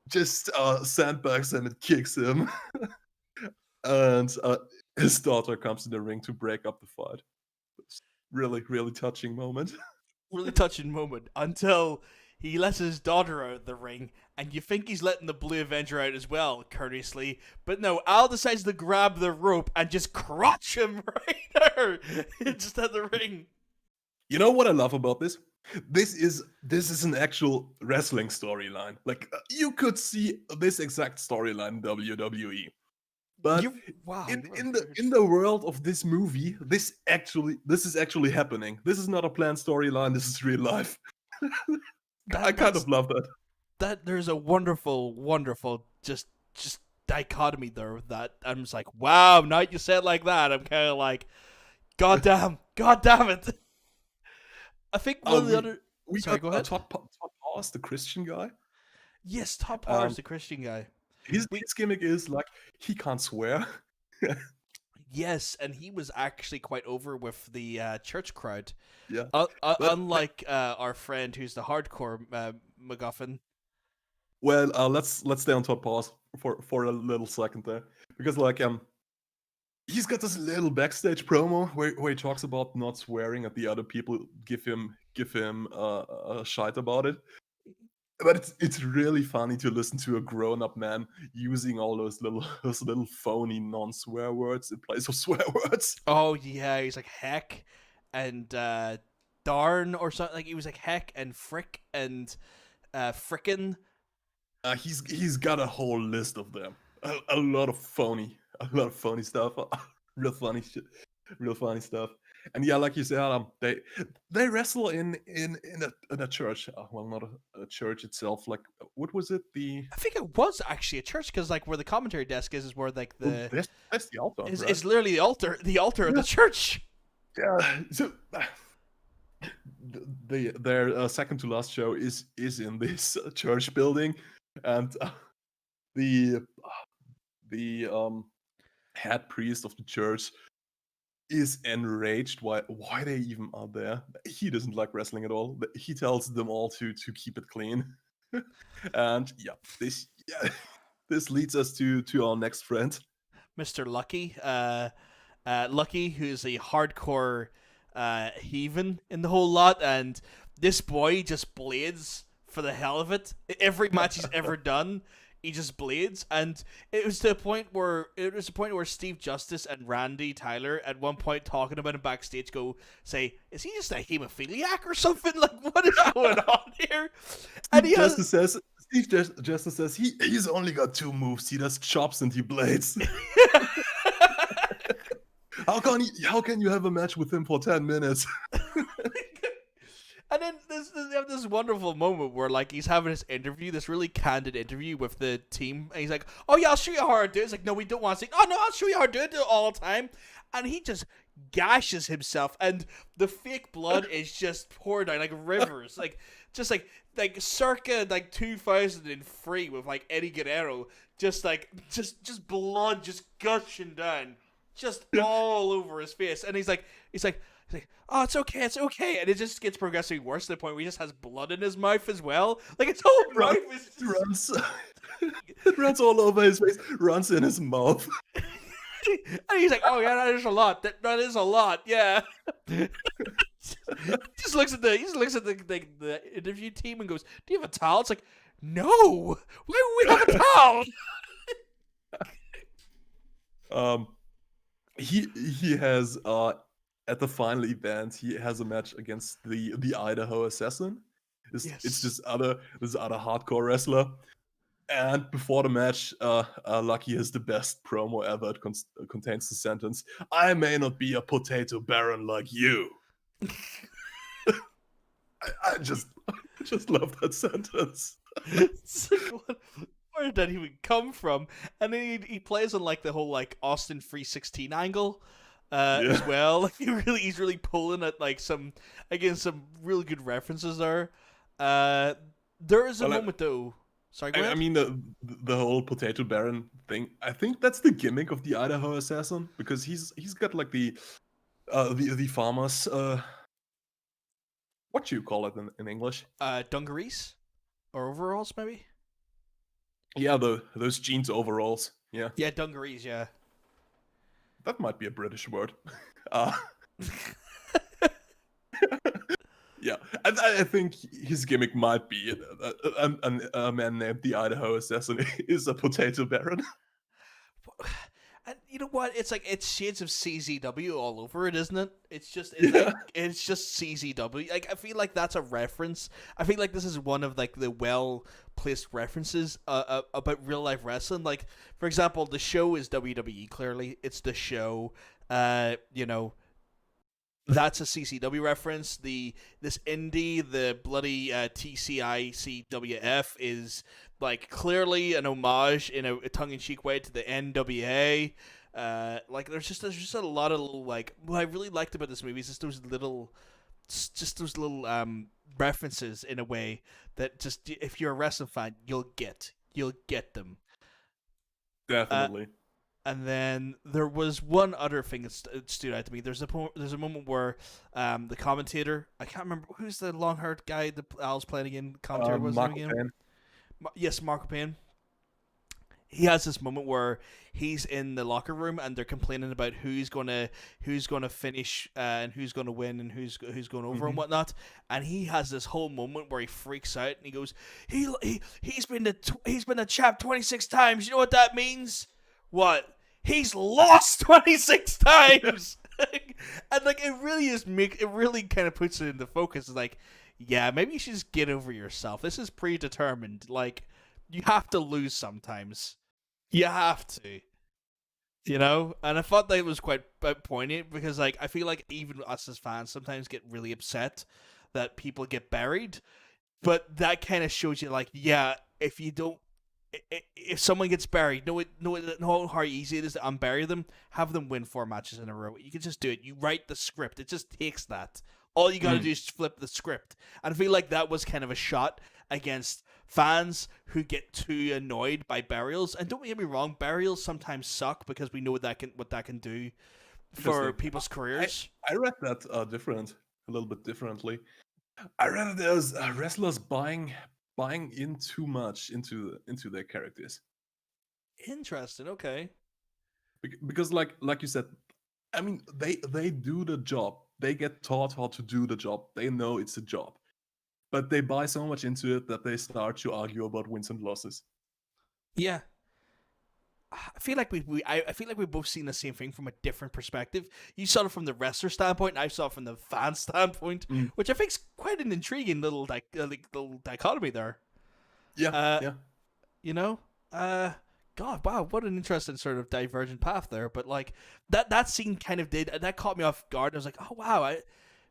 just sandbags him and kicks him. And his daughter comes in the ring to break up the fight. It's really, really touching moment. Really touching moment until he lets his daughter out of the ring, and you think he's letting the Blue Avenger out as well, courteously. But no, Al decides to grab the rope and just crotch him right there, just at the ring. You know what I love about this? This is an actual wrestling storyline. Like you could see this exact storyline in WWE. But in the world of this movie, this is actually happening. This is not a planned storyline. This is real life. I kind of love that. That there's a wonderful just dichotomy there with that. I'm just like, wow. Now you said it like that, I'm kind of like, god damn it. I think one of the other. Sorry, go ahead. Todd Powers, the Christian guy. Yes, Todd Powers, the Christian guy. His gimmick is like he can't swear. Yes, and he was actually quite over with the church crowd. Yeah. Unlike our friend who's the hardcore MacGuffin. Well, let's stay on Todd Powers for a little second there, because like he's got this little backstage promo where he talks about not swearing at the other people give him a shite about it. But it's really funny to listen to a grown-up man using all those little phony non-swear words in place of swear words. Oh yeah, he's like heck and darn or something. Like he was like heck and frick and frickin'. He's got a whole list of them. A lot of phony stuff. Real funny shit. Real funny stuff. And yeah, like you said, they wrestle in a church. Well, not a church itself. Like, what was it? I think it was actually a church, because like where the commentary desk is where like the that's the altar. It's literally the altar of the church. Yeah. So their second to last show is in this church building, and the head priest of the church is enraged why they even are there. He doesn't like wrestling at all. He tells them all to keep it clean. And this leads us to our next friend, Mr. Lucky. Lucky, who's a hardcore heathen in the whole lot, and this boy just blades for the hell of it. Every match he's ever done, he just blades, and it was to a point where Steve Justice and Randy Tyler at one point talking about him backstage say, is he just a hemophiliac or something? Like, what is going on here? And Steve Justice says he's only got 2 moves. He does chops and he blades. How can you have a match with him for 10 minutes? And then they have this wonderful moment where like he's having this interview, this really candid interview with the team, and he's like, "Oh yeah, I'll show you how I do it." It's like, "No, we don't want to see." "Oh no, I'll show you how I do it all the time." And he just gashes himself, and the fake blood is just poured down like rivers, like just like circa like 2003 with like Eddie Guerrero, just blood just gushing down, just all over his face, and he's like. "Oh, it's okay," and it just gets progressively worse to the point where he just has blood in his mouth as well. Like his whole mouth is runs. It runs all over his face, runs in his mouth. And he's like, "Oh yeah, that is a lot. That is a lot. Yeah." He just looks at the interview team and goes, "Do you have a towel?" It's like, "No. Why would we have a towel?" He has at the final event, he has a match against the Idaho Assassin. It's this other hardcore wrestler. And before the match, Lucky has the best promo ever. It contains the sentence, "I may not be a potato baron like you." I just love that sentence. It's like, where did that even come from? And then he plays on like the whole like Austin 316 angle. As well, like he's really pulling at like some really good references there. There is a moment though. Sorry, go ahead. I mean the whole potato baron thing. I think that's the gimmick of the Idaho Assassin, because he's got like the farmers. What do you call it in English? Dungarees or overalls, maybe. Yeah, those jeans overalls. Yeah. Yeah, dungarees. Yeah. That might be a British word. Yeah, and I think his gimmick might be a man named the Idaho Assassin is a potato baron. And you know what? It's like it's shades of CZW all over it, isn't it? Yeah, It's just CZW. Like I feel like that's a reference. I feel like this is one of like the well placed references about real life wrestling. Like for example, the show is WWE. Clearly, it's the show. You know, that's a CCW reference. This indie, the bloody TCICWF is like clearly an homage in a tongue in cheek way to the NWA. Like there's just a lot of little like what I really liked about this movie is just those little references in a way that just if you're a wrestling fan you'll get them. Uh, definitely. and then there was one other thing that stood out to me. There's a moment where the commentator, I can't remember who's the long haired guy that Al's playing again. Commentator was his name Marco again. Payne. Yes, Marco Payne. He has this moment where he's in the locker room and they're complaining about who's gonna finish and who's gonna win and who's going over and whatnot. And he has this whole moment where he freaks out and he goes, he's been the champ 26 times. You know what that means? What? He's lost 26 times. And like it really kind of puts it into focus. It's like, yeah, maybe you should just get over yourself. This is predetermined. Like you have to lose sometimes. You have to, you know? And I thought that was quite poignant because, like, I feel like even us as fans sometimes get really upset that people get buried. But that kind of shows you, like, yeah, if you don't, if someone gets buried, know how easy it is to unbury them. Have them win 4 matches in a row. You can just do it. You write the script. It just takes that. All you got to do is flip the script. And I feel like that was kind of a shot against fans who get too annoyed by burials. And don't get me wrong, burials sometimes suck because we know what that can do for people's careers. I read that a little bit differently. I read it as wrestlers buying in too much into their characters. Interesting. Okay. Because like you said, I mean they do the job. They get taught how to do the job. They know it's a job. But they buy so much into it that they start to argue about wins and losses. Yeah. I feel like I feel like we've both seen the same thing from a different perspective. You saw it from the wrestler standpoint, and I saw it from the fan standpoint, which I think is quite an intriguing little little dichotomy there. Yeah, yeah. You know, God, wow, what an interesting sort of divergent path there. But like that scene kind of that caught me off guard. I was like, oh wow,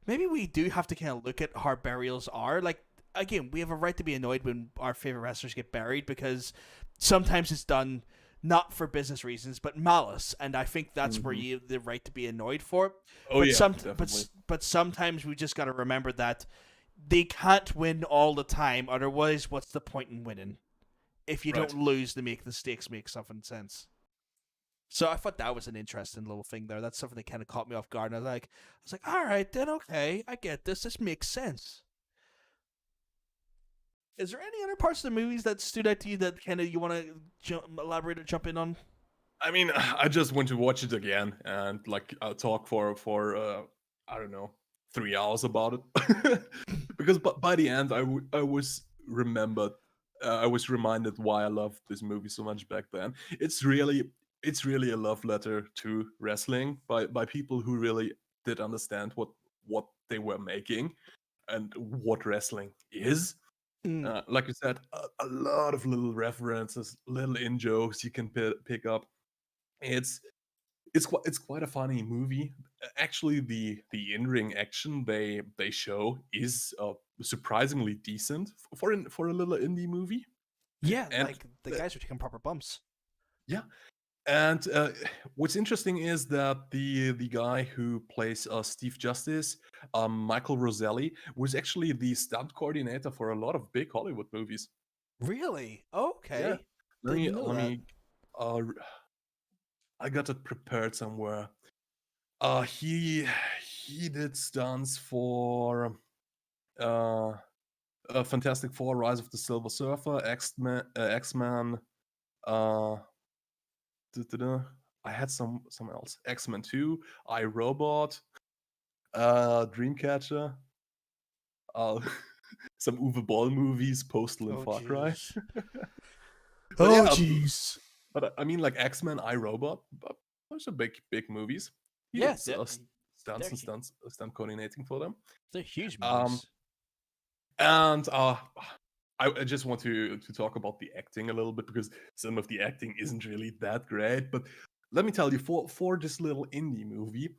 maybe we do have to kind of look at how burials are. Like again, we have a right to be annoyed when our favorite wrestlers get buried because sometimes it's done not for business reasons but malice, and I think that's where you have the right to be annoyed for it. Oh but yeah, definitely. but sometimes we just got to remember that they can't win all the time. Otherwise, what's the point in winning if you don't lose to make the stakes make something sense? So I thought that was an interesting little thing there. That's something that kind of caught me off guard. And I was like, all right, then okay, I get this. This makes sense. Is there any other parts of the movies that stood out to you that kind of you want to elaborate or jump in on? I mean, I just want to watch it again and like talk for I don't know 3 hours about it because by the end I was remembered I was reminded why I loved this movie so much back then. It's really a love letter to wrestling by people who really did understand what they were making and what wrestling is. Mm. Like you said, a lot of little references, little in jokes you can pick up. It's it's quite a funny movie. Actually, the in ring action they show is surprisingly decent for a little indie movie. Yeah, And like the guys are taking proper bumps. yeah, and what's interesting is that the guy who plays Steve Justice, Michael Roselli, was actually the stunt coordinator for a lot of big Hollywood movies. Really? Yeah, Okay. let me Didn't know let that. me. I got it prepared somewhere. He did stunts for uh, Fantastic Four: Rise of the Silver Surfer, X-Men. Uh, I had some else. X-Men 2, I, Robot, Dreamcatcher. uh, some Uwe Boll movies, Postal and Oh Far Cry. jeez. But yeah, Oh jeez. but I mean, like X-Men, iRobot, those are big movies. He Yeah, did they're stunt coordinating for them. they're huge Um, movies. and I just want to talk about the acting a little bit because some of the acting isn't really that great. But let me tell you, for this little indie movie,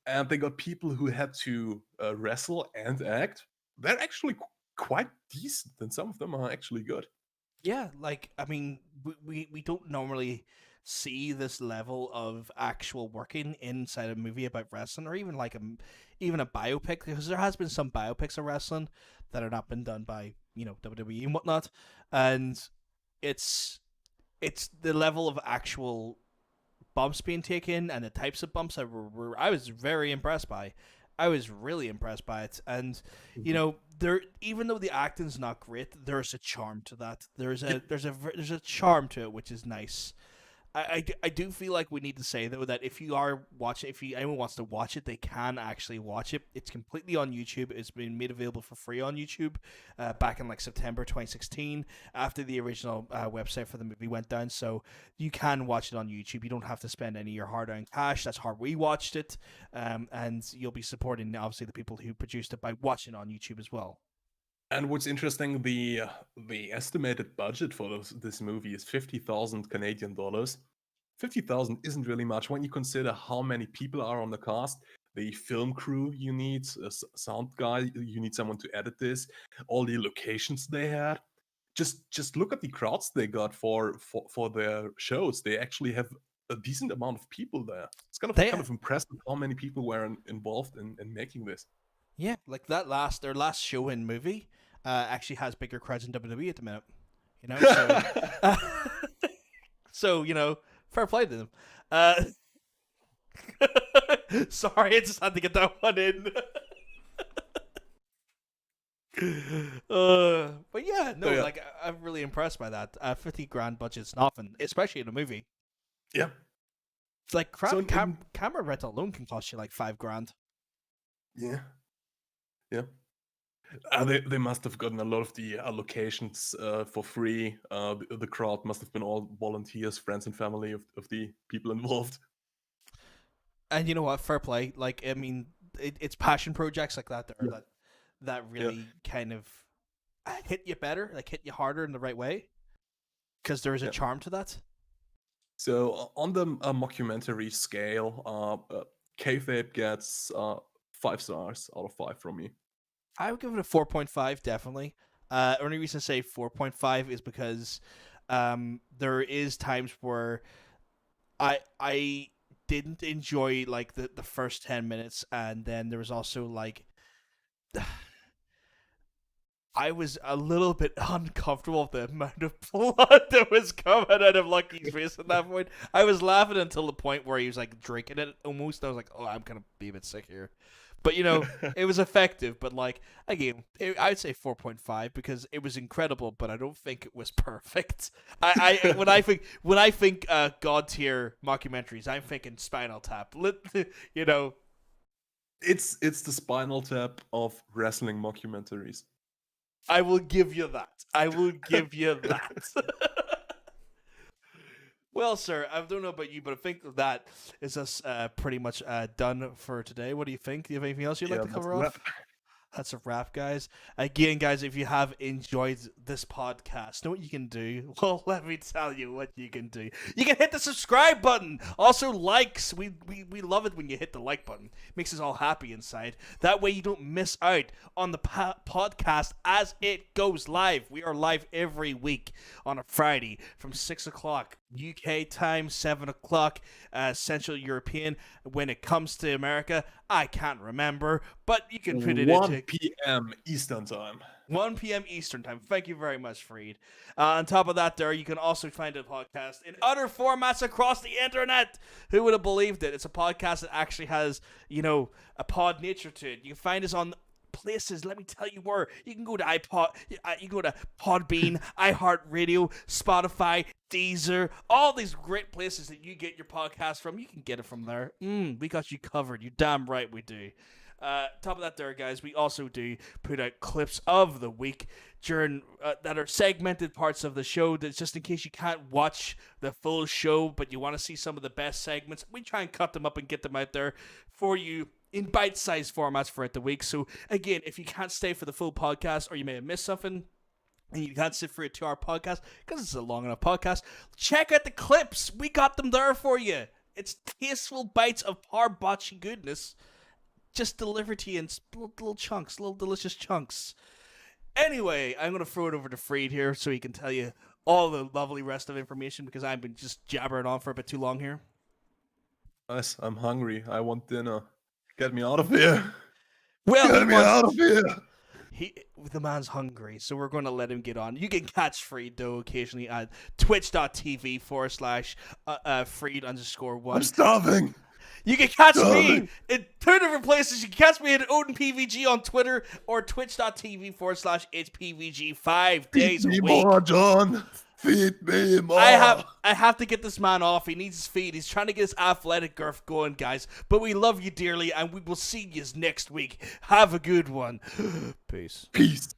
and they got people who had to wrestle and act. They're actually quite decent, and some of them are actually good. Yeah, like I mean, we don't normally see this level of actual working inside a movie about wrestling, or even like even a biopic, because there has been some biopics of wrestling that have not been done by WWE and whatnot, and it's it's the level of actual bumps being taken and the types of bumps that I was very impressed by. I was really impressed by it, and there, even though the acting's not great, there's a charm to that. There's a charm to it, which is nice. I do feel like we need to say though that if you are watching, if anyone wants to watch it, they can actually watch it. It's completely on YouTube. It's been made available for free on YouTube back in like September 2016 after the original website for the movie went down. So you can watch it on YouTube. You don't have to spend any of your hard-earned cash. That's how we watched it, and you'll be supporting obviously the people who produced it by watching it on YouTube as well. And what's interesting, the estimated budget for this movie is 50,000 Canadian dollars. 50,000 isn't really much when you consider how many people are on the cast, the film crew you need, a sound guy, you need someone to edit this, all the locations they had. Just look at the crowds they got for their shows. They actually have a decent amount of people there. It's They kind of impressive how many people were involved in making this. Yeah, like their last show in movie actually has bigger crowds in WWE at the minute. So so fair play to them. Sorry, I just had to get that one in. But yeah, no, Yeah. like I'm really impressed by that. 50 grand budget's nothing, especially in a movie. Yeah. It's like So camera rental alone can cost you like 5 grand. Yeah. Yeah. They must have gotten a lot of the allocations for free. The crowd must have been all volunteers, friends and family of the people involved. And you know what? Fair play. Like I mean, it's passion projects like that Yeah. that really kind of hit you better, like hit you harder in the right way, because there is a Yeah. charm to that. So on the mockumentary scale, Kayfabe gets 5 stars out of 5 from me. I would give it a 4.5, definitely. Only reason I say 4.5 is because there is times where I didn't enjoy like the first 10 minutes, and then there was also like I was a little bit uncomfortable with the amount of blood that was coming out of Lucky's face at that point. I was laughing until the point where he was like drinking it almost. I was like, oh, I'm gonna be a bit sick here. But it was effective. But like again, I'd say 4.5 because it was incredible, but I don't think it was perfect. When I think God tier mockumentaries, I'm thinking Spinal Tap. It's the Spinal Tap of wrestling mockumentaries. I will give you that. I will give you that. Well, sir, I don't know about you, but I think that is us pretty much done for today. What do you think? Do you have anything else you'd like to cover off? That's a wrap, guys. Again, guys, if you have enjoyed this podcast, know what you can do? Well, let me tell you what you can do. You can hit the subscribe button. Also, likes. We love it when you hit the like button. Makes us all happy inside. That way you don't miss out on the podcast as it goes live. We are live every week on a Friday from 6 o'clock UK time, 7 o'clock Central European. When it comes to America, I can't remember, but you can put it 1 p.m. Eastern time. 1 p.m. Eastern time. Thank you very much, Freed. On top of that, there you can also find a podcast in other formats across the internet. Who would have believed it? It's a podcast that actually has, a pod nature to it. You can find us on places. Let me tell you where. You can go to you go to Podbean, iHeartRadio, Spotify, Deezer, all these great places that you get your podcast from. You can get it from there. We got you covered. You damn right we do. Top of that there, guys, we also do put out clips of the week during that are segmented parts of the show, that's just in case you can't watch the full show but you want to see some of the best segments. We try and cut them up and get them out there for you in bite-sized formats throughout the week. So again, if you can't stay for the full podcast, or you may have missed something and you can't sit for a 2-hour podcast because it's a long enough podcast, check out the clips. We got them there for you. It's tasteful bites of Powerbotch goodness, just delivered to you in little chunks, little delicious chunks. Anyway, I'm going to throw it over to Freed here so he can tell you all the lovely rest of information, because I've been just jabbering on for a bit too long here. Guys, I'm hungry. I want dinner. Get me out of here. Well, Get me out of here. The man's hungry, so we're going to let him get on. You can catch Freed, though, occasionally at twitch.tv/Freed_1. I'm starving. You can catch me in 2 different places. You can catch me at OdinPVG on Twitter, or twitch.tv/HPVG 5 days a week. Feed me more, John. Feed me more. I have to get this man off. He needs his feed. He's trying to get his athletic girth going, guys. But we love you dearly, and we will see you next week. Have a good one. Peace. Peace.